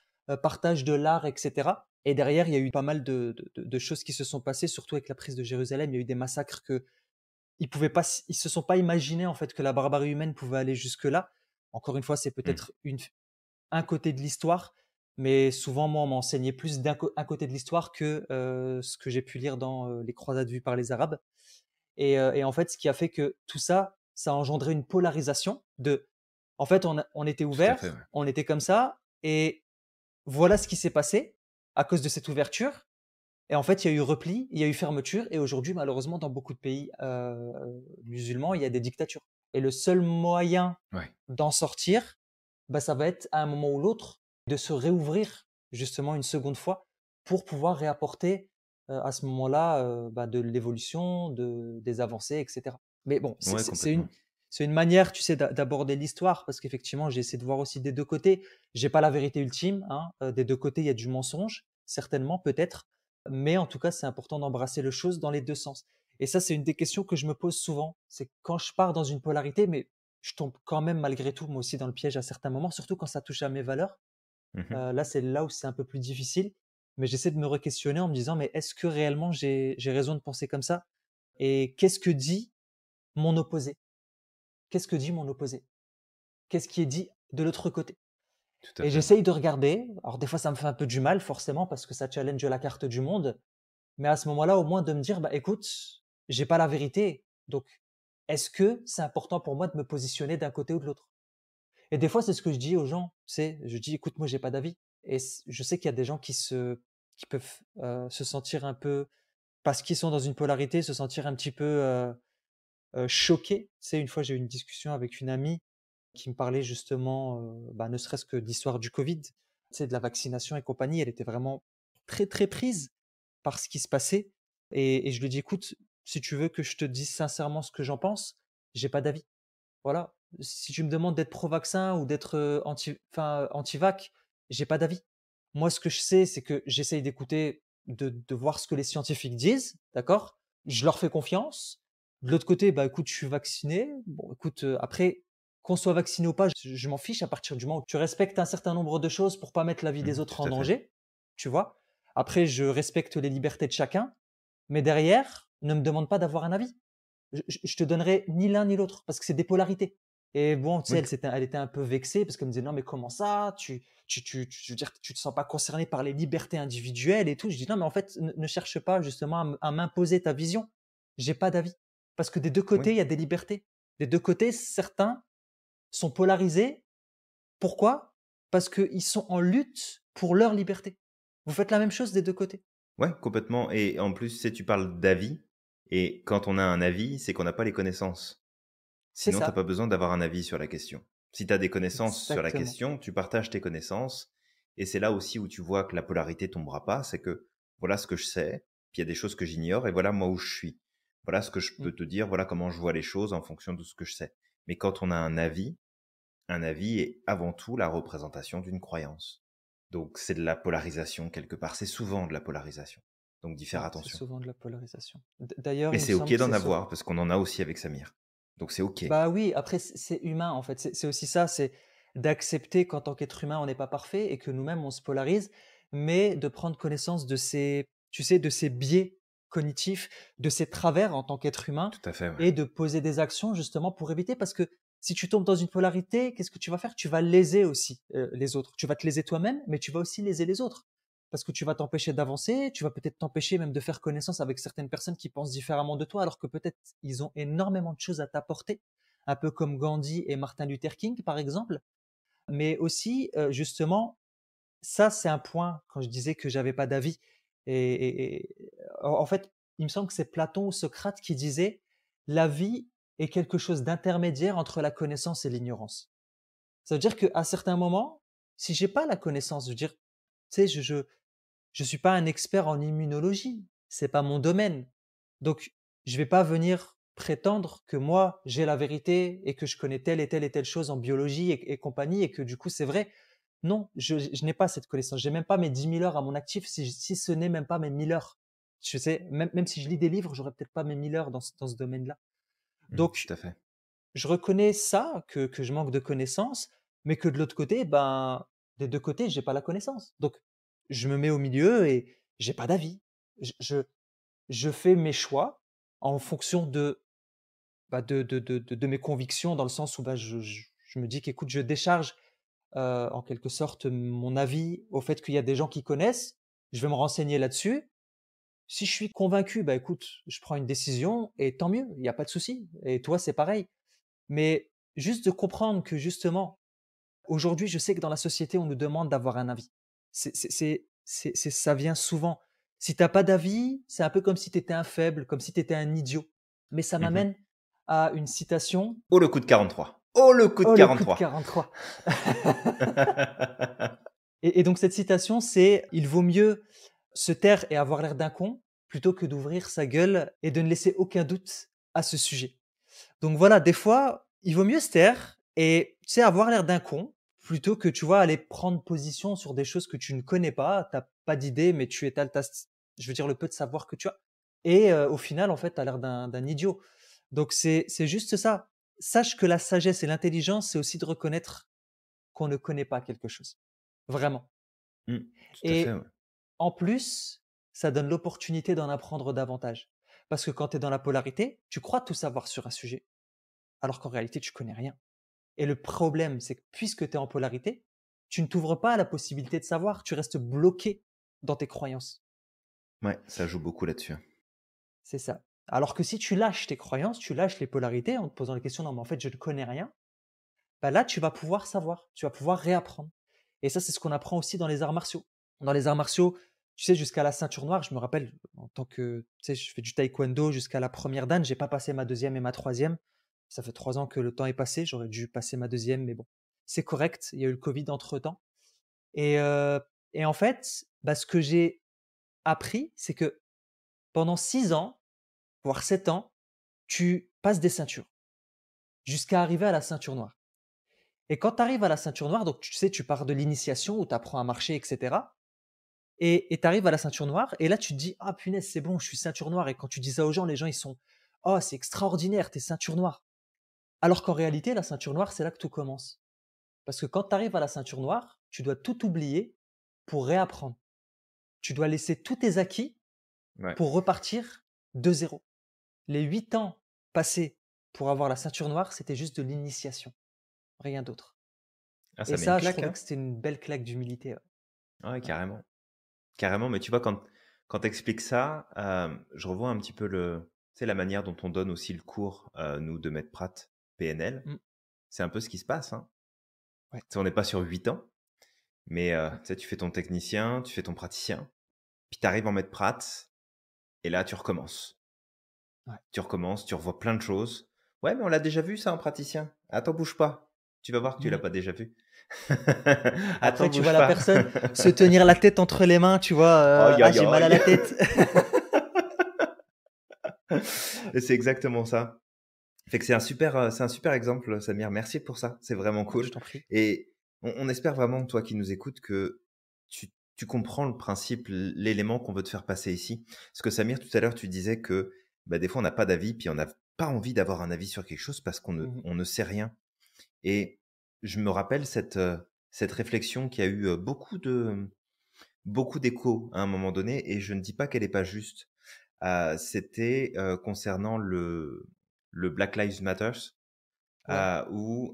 partage de l'art, etc. Et derrière, il y a eu pas mal de choses qui se sont passées, surtout avec la prise de Jérusalem. Il y a eu des massacres que ils se sont pas imaginés en fait que la barbarie humaine pouvait aller jusque-là. Encore une fois, c'est
Mmh.
peut-être un côté de l'histoire, mais souvent moi on m'enseignait plus un côté de l'histoire que ce que j'ai pu lire dans les croisades vues par les Arabes. Et en fait, ce qui a fait que tout ça, ça a engendré une polarisation en fait, on était
Tout à fait,
ouvert,
ouais.
on était comme ça, et voilà ce qui s'est passé à cause de cette ouverture. Et en fait, il y a eu repli, il y a eu fermeture et aujourd'hui, malheureusement, dans beaucoup de pays, musulmans, il y a des dictatures et le seul moyen
Ouais.
d'en sortir, bah, ça va être à un moment ou l'autre de se réouvrir justement une seconde fois pour pouvoir réapporter, à ce moment-là, bah, de l'évolution, des avancées et cetera. Mais bon,
Ouais, complètement.
c'est une manière, tu sais, d'aborder l'histoire parce qu'effectivement, j'ai essayé de voir aussi des 2 côtés. J'ai pas la vérité ultime, hein, des 2 côtés, il y a du mensonge, certainement, peut-être, mais en tout cas, c'est important d'embrasser les choses dans les 2 sens. Et ça, c'est une des questions que je me pose souvent. C'est quand je pars dans une polarité, mais je tombe quand même malgré tout, moi aussi, dans le piège à certains moments, surtout quand ça touche à mes valeurs.
Mmh.
Là, c'est là où c'est un peu plus difficile, mais j'essaie de me re-questionner en me disant: «Mais est-ce que réellement j'ai raison de penser comme ça? Et qu'est-ce que dit mon opposé? Qu'est-ce que dit mon opposé? Qu'est-ce qui est dit de l'autre côté?»
Tout à
Et
fait, ouais.
j'essaye de regarder. Alors des fois, ça me fait un peu du mal forcément parce que ça challenge la carte du monde. Mais à ce moment-là, au moins de me dire: «Bah, écoute, j'ai pas la vérité, donc est-ce que c'est important pour moi de me positionner d'un côté ou de l'autre?» Et des fois, c'est ce que je dis aux gens, tu sais? Je dis: «Écoute, moi, j'ai pas d'avis» et je sais qu'il y a des gens qui peuvent, se sentir un peu parce qu'ils sont dans une polarité, se sentir un petit peu, choqués. Tu sais, une fois, j'ai eu une discussion avec une amie qui me parlait justement, bah, ne serait-ce que de l'histoire du Covid, tu sais, de la vaccination et compagnie. Elle était vraiment très, très prise par ce qui se passait et je lui ai dit: «Écoute, si tu veux que je te dise sincèrement ce que j'en pense, j'ai pas d'avis. Voilà. Si tu me demandes d'être pro-vaccin ou d'être, anti-vac, j'ai pas d'avis. Moi, ce que je sais, c'est que j'essaye d'écouter de voir ce que les scientifiques disent, d'accord? Je leur fais confiance. De l'autre côté, bah, écoute, je suis vacciné. Bon, écoute, après, qu'on soit vacciné ou pas, je m'en fiche à partir du moment où tu respectes un certain nombre de choses pour pas mettre la vie des autres
Tout
en
à fait.
danger, tu vois? Après, je respecte les libertés de chacun, mais derrière, ne me demande pas d'avoir un avis. Je te donnerai ni l'un ni l'autre parce que c'est des polarités. Et bon, tu sais,
Oui,
elle était un peu vexée parce qu'elle me disait non, mais comment ça? Je veux dire, tu te sens pas concerné par les libertés individuelles et tout. Je dis non, mais en fait, ne cherche pas justement à m'imposer ta vision. J'ai pas d'avis. Parce que des deux
oui,
côtés, il y a des libertés. Des deux côtés, certains sont polarisés. Pourquoi? Parce qu'ils sont en lutte pour leur liberté. Vous faites la même chose des deux côtés.
ouais, complètement. Et en plus, tu sais, tu parles d'avis. Et quand on a un avis, c'est qu'on n'a pas les connaissances.
C'est
Sinon, tu as pas
ça.
besoin d'avoir un avis sur la question. Si tu as des connaissances sur la
Exactement.
question, tu partages tes connaissances. Et c'est là aussi où tu vois que la polarité tombera pas. C'est que voilà ce que je sais, puis il y a des choses que j'ignore, et voilà moi où je suis. Voilà ce que je
Mm.
peux te dire, voilà comment je vois les choses en fonction de ce que je sais. Mais quand on a un avis est avant tout la représentation d'une croyance. Donc c'est de la polarisation quelque part. C'est souvent de la polarisation. Donc d'y faire
Ouais, c'est
attention.
souvent de la polarisation. D'ailleurs,
Et
il me
c'est OK
semble que
d'en
c'est sur.
avoir, parce qu'on en a aussi avec Samir. Donc c'est OK.
Bah oui, après, c'est humain en fait. C'est aussi ça, c'est d'accepter qu'en tant qu'être humain, on n'est pas parfait et que nous-mêmes, on se polarise, mais de prendre connaissance de ces, tu sais, de ces biais cognitifs, de ces travers en tant qu'être humain
Tout à fait, ouais.
et de poser des actions justement pour éviter. Parce que si tu tombes dans une polarité, qu'est-ce que tu vas faire? Tu vas léser aussi les autres. Tu vas te léser toi-même, mais tu vas aussi léser les autres. Parce que tu vas t'empêcher d'avancer, tu vas peut-être t'empêcher même de faire connaissance avec certaines personnes qui pensent différemment de toi, alors que peut-être ils ont énormément de choses à t'apporter, un peu comme Gandhi et Martin Luther King, par exemple. Mais aussi, justement, ça, c'est un point quand je disais que j'avais pas d'avis. En fait, il me semble que c'est Platon ou Socrate qui disait la vie est quelque chose d'intermédiaire entre la connaissance et l'ignorance. Ça veut dire qu'à certains moments, si j'ai pas la connaissance, je veux dire, tu sais, je suis pas un expert en immunologie, c'est pas mon domaine. Donc, je vais pas venir prétendre que moi, j'ai la vérité et que je connais telle et telle chose en biologie et compagnie et que du coup, c'est vrai. Non, je n'ai pas cette connaissance. J'ai même pas mes 10 000 heures à mon actif, si ce n'est même pas mes 1000 heures. Je sais, même si je lis des livres, j'aurais peut-être pas mes 1000 heures dans ce domaine-là.
Tout
Donc,
à fait.
je reconnais ça, que je manque de connaissances, mais que de l'autre côté, ben, des deux côtés, j'ai pas la connaissance. Donc, je me mets au milieu et j'ai pas d'avis. Je, je, je fais mes choix en fonction de mes convictions, dans le sens où bah, je me dis qu'écoute, je décharge en quelque sorte mon avis au fait qu'il y a des gens qui connaissent. Je vais me renseigner là-dessus. Si je suis convaincu, bah écoute, je prends une décision et tant mieux, il n'y a pas de souci. Et toi, c'est pareil. Mais juste de comprendre que justement, aujourd'hui, je sais que dans la société, on nous demande d'avoir un avis. Ça vient souvent. Si tu as pas d'avis, c'est un peu comme si tu étais un faible, comme si tu étais un idiot. Mais ça
Mmh.
m'amène à une citation.
Oh, le coup de 43. Oh, le coup de
Oh, le coup de
43.
43. Et donc cette citation, c'est: «Il vaut mieux se taire et avoir l'air d'un con, plutôt que d'ouvrir sa gueule et de ne laisser aucun doute à ce sujet». Donc voilà, des fois, il vaut mieux se taire et, tu sais, avoir l'air d'un con, plutôt que, tu vois, aller prendre position sur des choses que tu ne connais pas, tu pas d'idée, mais tu étales je veux dire, le peu de savoir que tu as. Et au final, en fait, tu as l'air d'un idiot. Donc c'est juste ça. Sache que la sagesse et l'intelligence, c'est aussi de reconnaître qu'on ne connaît pas quelque chose. Vraiment.
Mmh, tout à fait,
Et
ouais.
en plus, ça donne l'opportunité d'en apprendre davantage. Parce que quand tu es dans la polarité, tu crois tout savoir sur un sujet, alors qu'en réalité, tu connais rien. Et le problème, c'est que puisque tu es en polarité, tu ne t'ouvres pas à la possibilité de savoir, tu restes bloqué dans tes croyances.
Ouais, ça joue beaucoup là-dessus.
C'est ça. Alors que si tu lâches tes croyances, tu lâches les polarités en te posant la question: non, mais en fait, je ne connais rien, bah là, tu vas pouvoir savoir, tu vas pouvoir réapprendre. Et ça, c'est ce qu'on apprend aussi dans les arts martiaux. Dans les arts martiaux, tu sais, jusqu'à la ceinture noire, je me rappelle, en tant que, tu sais, je fais du taekwondo jusqu'à la première dan, j'ai pas passé ma deuxième et ma troisième. Ça fait 3 ans que le temps est passé, j'aurais dû passer ma deuxième, mais bon, c'est correct. Il y a eu le Covid entre-temps. Et, euh, et en fait, bah, ce que j'ai appris, c'est que pendant 6 ans, voire 7 ans, tu passes des ceintures jusqu'à arriver à la ceinture noire. Et quand tu arrives à la ceinture noire, donc tu sais, tu pars de l'initiation où tu apprends à marcher, etc. et tu arrives à la ceinture noire et là, tu te dis: «Ah punaise, c'est bon, je suis ceinture noire» et quand tu dis ça aux gens, les gens, ils sont: «Oh, c'est extraordinaire, tu ceinture noire». Alors qu'en réalité, la ceinture noire, c'est là que tout commence. Parce que quand tu arrives à la ceinture noire, tu dois tout oublier pour réapprendre. Tu dois laisser tous tes acquis
Ouais.
pour repartir de zéro. Les 8 ans passés pour avoir la ceinture noire, c'était juste de l'initiation, rien d'autre.
Ah,
Et
ça met une
ça, je
claque,
trouvais
hein?
que c'était une belle claque d'humilité, ouais.
Ouais,
Ouais.
carrément. Carrément, mais tu vois, quand tu expliques ça, je revois un petit peu tu sais, la manière dont on donne aussi le cours, nous, de Maître Pratt, PNL.
Mmh,
C'est un peu ce qui se passe, hein.
ouais,
Tu sais, on n'est pas sur 8 ans, mais
ouais,
tu sais, tu fais ton technicien, tu fais ton praticien, puis tu arrives en Maître Pratt et là, tu recommences.
ouais.
Tu recommences, tu revois plein de choses. «Ouais, mais on l'a déjà vu ça en praticien. Attends, bouge pas. Tu vas voir que tu l'as
Mmh.
pas déjà vu.
Après,
Attends,
tu vois
bouge
la
pas».
personne se tenir la tête entre les mains, tu vois?
Aïe,
«Ah,
aïe,
j'ai mal à
aïe.
la tête».
Et c'est exactement ça. Fait que c'est un super exemple, Samir. Merci pour ça. C'est vraiment
Ouais, je
cool
t'en prie.
et on espère vraiment, toi qui nous écoutes, que tu comprends le principe, l'élément qu'on veut te faire passer ici. Parce que Samir, tout à l'heure, tu disais que, bah, des fois, on n'a pas d'avis, puis on n'a pas envie d'avoir un avis sur quelque chose parce
Mmh.
on ne sait rien. Et je me rappelle cette réflexion qui a eu, beaucoup d'écho à un moment donné et je ne dis pas qu'elle est pas juste. C'était, concernant le Black Lives Matters,
Ouais,
où,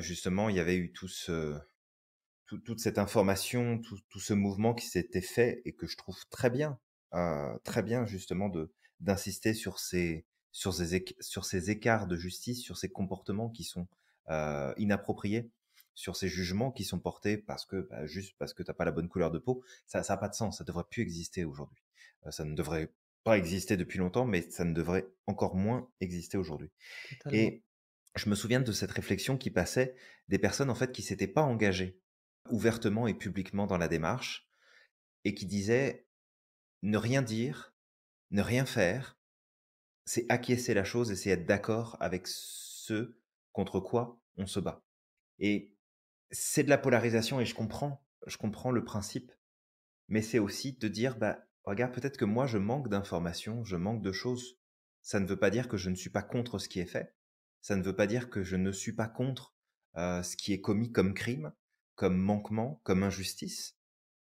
justement il y avait eu toute cette information, tout ce mouvement qui s'était fait et que je trouve très bien justement de d'insister sur ces écarts de justice, sur ces comportements qui sont, inappropriés, sur ces jugements qui sont portés parce que, bah, juste parce que tu as pas la bonne couleur de peau. Ça a pas de sens, ça devrait plus exister aujourd'hui. Ça ne devrait pas exister depuis longtemps, mais ça ne devrait encore moins exister aujourd'hui.
totalement.
Et je me souviens de cette réflexion qui passait des personnes en fait qui s'étaient pas engagées ouvertement et publiquement dans la démarche et qui disaient ne rien dire, ne rien faire, c'est acquiescer la chose et c'est être d'accord avec ce contre quoi on se bat. Et c'est de la polarisation et je comprends le principe, mais c'est aussi de dire bah regarde peut-être que moi je manque d'informations, je manque de choses. Ça ne veut pas dire que je ne suis pas contre ce qui est fait. Ça ne veut pas dire que je ne suis pas contre ce qui est commis comme crime, comme manquement, comme injustice.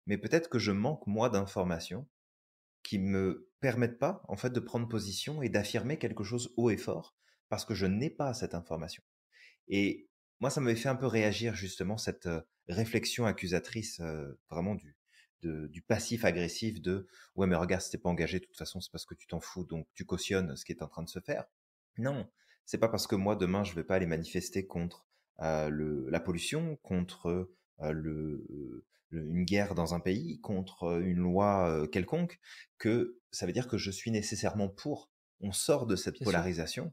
Mais peut-être que je manque, moi, d'informations qui me permettent pas, en fait, de prendre position et d'affirmer quelque chose haut et fort, parce que je n'ai pas cette information. Et moi, ça m'avait fait un peu réagir, justement, cette réflexion accusatrice, vraiment du passif agressif de ouais, mais regarde, si t'es pas engagé, de toute façon, c'est parce que tu t'en fous, donc tu cautionnes ce qui est en train de se faire. Non, c'est pas parce que moi, demain, je vais pas aller manifester contre la pollution, contre une guerre dans un pays, contre une loi quelconque, que ça veut dire que je suis nécessairement pour. On sort de cette
Bien sûr,
polarisation,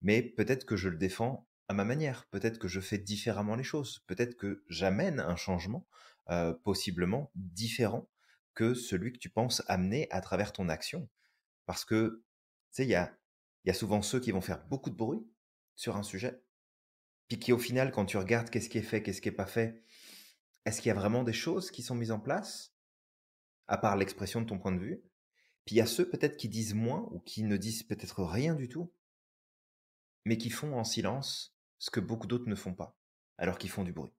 mais peut-être que je le défends à ma manière, peut-être que je fais différemment les choses, peut-être que j'amène un changement possiblement différent que celui que tu penses amener à travers ton action. Parce que, tu sais, il y a souvent ceux qui vont faire beaucoup de bruit sur un sujet, puis qui au final, quand tu regardes qu'est-ce qui est fait, qu'est-ce qui est pas fait, est-ce qu'il y a vraiment des choses qui sont mises en place, à part l'expression de ton point de vue? Puis il y a ceux peut-être qui disent moins ou qui ne disent peut-être rien du tout, mais qui font en silence ce que beaucoup d'autres ne font pas, alors qu'ils font du bruit.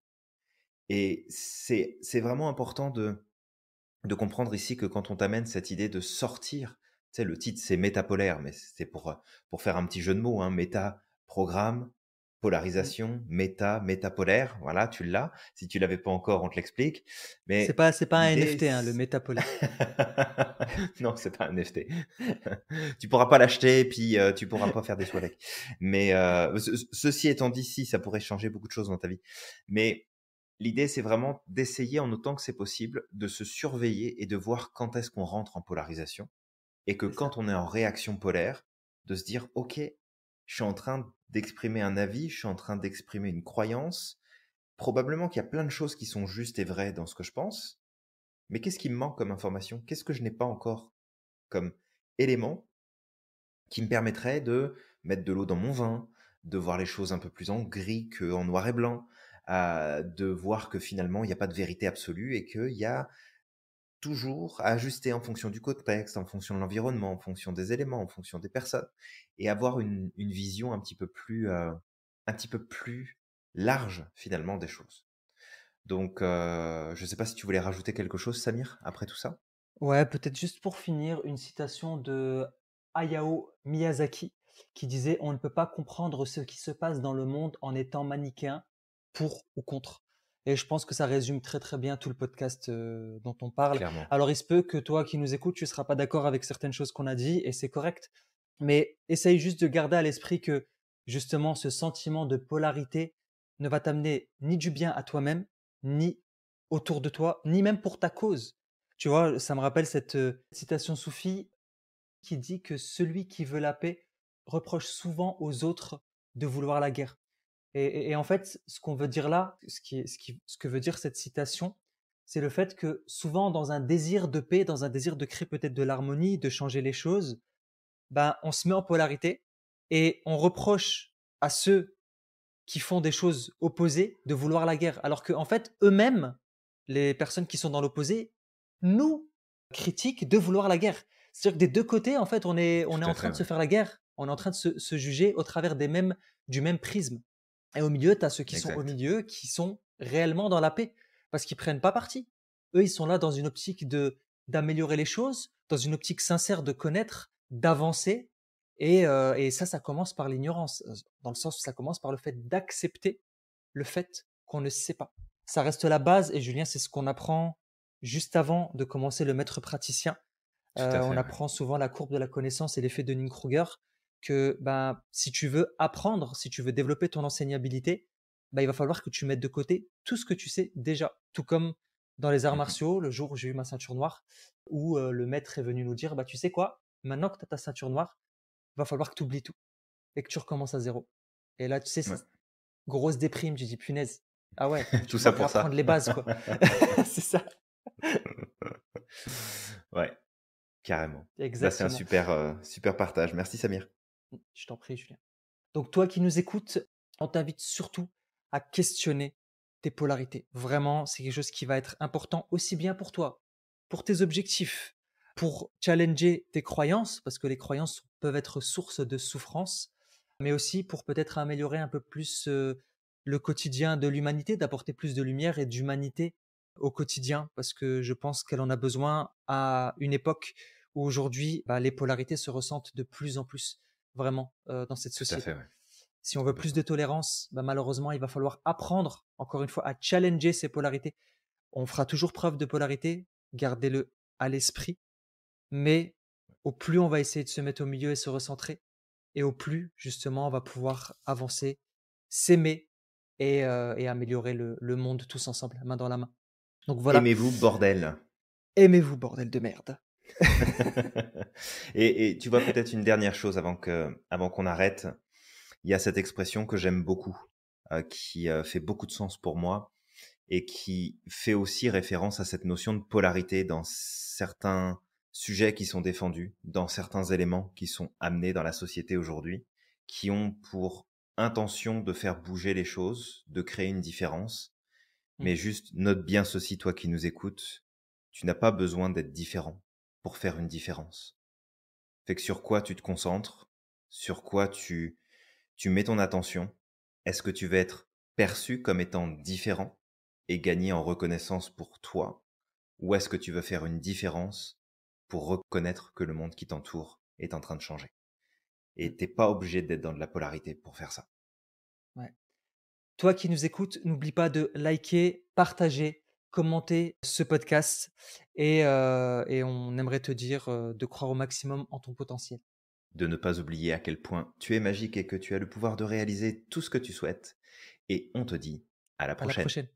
Et c'est vraiment important de comprendre ici que quand on t'amène cette idée de sortir, tu sais, le titre c'est métapolaire, mais c'est pour faire un petit jeu de mots, hein, méta, programme,
mmh.
polarisation, métapolaire, voilà, tu l'as. Si tu l'avais pas encore, on te l'explique. Mais
C'est pas un
l'idée,
NFT, hein, le métapolaire.
non, c'est pas un NFT. Tu pourras pas l'acheter, puis tu pourras pas faire des sous avec. Mais ceci étant dit, si, ça pourrait changer beaucoup de choses dans ta vie. Mais l'idée, c'est vraiment d'essayer, en autant que c'est possible, de se surveiller et de voir quand est-ce qu'on rentre en polarisation. Et que
C'est ça.
quand on est en réaction polaire, de se dire, OK, je suis en train d'exprimer un avis, je suis en train d'exprimer une croyance. Probablement qu'il y a plein de choses qui sont justes et vraies dans ce que je pense. Mais qu'est-ce qui me manque comme information? Qu'est-ce que je n'ai pas encore comme élément qui me permettrait de mettre de l'eau dans mon vin, de voir les choses un peu plus en gris qu'en noir et blanc, de voir que finalement il n'y a pas de vérité absolue et qu'il y a toujours à ajuster en fonction du contexte, en fonction de l'environnement, en fonction des éléments, en fonction des personnes, et avoir une vision un petit peu plus large finalement des choses. Donc, je ne sais pas si tu voulais rajouter quelque chose, Samir, après tout ça?
Ouais, peut-être juste pour finir, une citation de Hayao Miyazaki qui disait: «On ne peut pas comprendre ce qui se passe dans le monde en étant manichéen, pour ou contre». Et je pense que ça résume très très bien tout le podcast dont on parle.
Clairement.
Alors il se peut que toi qui nous écoutes, tu ne seras pas d'accord avec certaines choses qu'on a dit et c'est correct. Mais essaye juste de garder à l'esprit que justement ce sentiment de polarité ne va t'amener ni du bien à toi-même, ni autour de toi, ni même pour ta cause. Tu vois, ça me rappelle cette citation soufie qui dit que celui qui veut la paix reproche souvent aux autres de vouloir la guerre. Et en fait, ce qu'on veut dire là, ce que veut dire cette citation, c'est le fait que souvent dans un désir de paix, dans un désir de créer peut-être de l'harmonie, de changer les choses, ben, on se met en polarité et on reproche à ceux qui font des choses opposées de vouloir la guerre. Alors qu'en fait, eux-mêmes, les personnes qui sont dans l'opposé, nous critiquent de vouloir la guerre. C'est-à-dire que des deux côtés, en fait, on est
Tout
en
à
train
fait,
de se
ouais.
faire la guerre. On est en train de se juger au travers du même prisme. Et au milieu, tu as ceux qui sont au
Exact.
milieu, qui sont réellement dans la paix, parce qu'ils prennent pas parti. Eux, ils sont là dans une optique d'améliorer les choses, dans une optique sincère de connaître, d'avancer. Et ça commence par l'ignorance, dans le sens où ça commence par le fait d'accepter le fait qu'on ne sait pas. Ça reste la base, et Julien, c'est ce qu'on apprend juste avant de commencer le maître praticien.
Tout à
On
fait, ouais.
apprend souvent la courbe de la connaissance et l'effet de Dunning-Kruger, que ben, si tu veux apprendre, si tu veux développer ton enseignabilité, ben, il va falloir que tu mettes de côté tout ce que tu sais déjà. Tout comme dans les arts
Mmh.
martiaux, le jour où j'ai eu ma ceinture noire, où le maître est venu nous dire, bah, tu sais quoi, maintenant que tu as ta ceinture noire, il va falloir que tu oublies tout et que tu recommences à zéro. Et là, tu sais,
Ouais.
c'est grosse déprime, tu dis, punaise, ah ouais,
Tout
tu
ça
dois
pour
réapprendre
ça.
les bases, quoi. C'est ça,
Ouais, carrément. Bah, c'est un
exactement.
super partage. Merci Samir.
Je t'en prie, Julien. Donc toi qui nous écoutes, on t'invite surtout à questionner tes polarités. Vraiment, c'est quelque chose qui va être important aussi bien pour toi, pour tes objectifs, pour challenger tes croyances, parce que les croyances peuvent être source de souffrance, mais aussi pour peut-être améliorer un peu plus le quotidien de l'humanité, d'apporter plus de lumière et d'humanité au quotidien, parce que je pense qu'elle en a besoin à une époque où aujourd'hui, bah, les polarités se ressentent de plus en plus vraiment dans cette
Tout à fait,
société.
ouais.
Si on veut plus
Complètement.
de tolérance, bah, malheureusement, il va falloir apprendre, encore une fois, à challenger ces polarités. On fera toujours preuve de polarité, gardez-le à l'esprit, mais au plus on va essayer de se mettre au milieu et se recentrer, et au plus, justement, on va pouvoir avancer, s'aimer et améliorer le monde tous ensemble, main dans la main. Donc voilà,
Aimez-vous, bordel.
aimez-vous, bordel de merde.
Et tu vois, peut-être une dernière chose avant qu'on arrête. Il y a cette expression que j'aime beaucoup, qui, fait beaucoup de sens pour moi et qui fait aussi référence à cette notion de polarité dans certains sujets qui sont défendus, dans certains éléments qui sont amenés dans la société aujourd'hui, qui ont pour intention de faire bouger les choses, de créer une différence.
Mmh.
Mais juste note bien ceci, toi qui nous écoutes, tu n'as pas besoin d'être différent pour faire une différence. Fait que sur quoi tu te concentres, sur quoi tu mets ton attention. Est-ce que tu veux être perçu comme étant différent et gagner en reconnaissance pour toi? Ou est-ce que tu veux faire une différence pour reconnaître que le monde qui t'entoure est en train de changer?
Mmh.
Et t'es pas obligé d'être dans de la polarité pour faire ça.
Ouais. Toi qui nous écoutes, n'oublie pas de liker, partager, commenter ce podcast et on aimerait te dire de croire au maximum en ton potentiel.
De ne pas oublier à quel point tu es magique et que tu as le pouvoir de réaliser tout ce que tu souhaites. Et on te dit à la
À la
prochaine.
prochaine.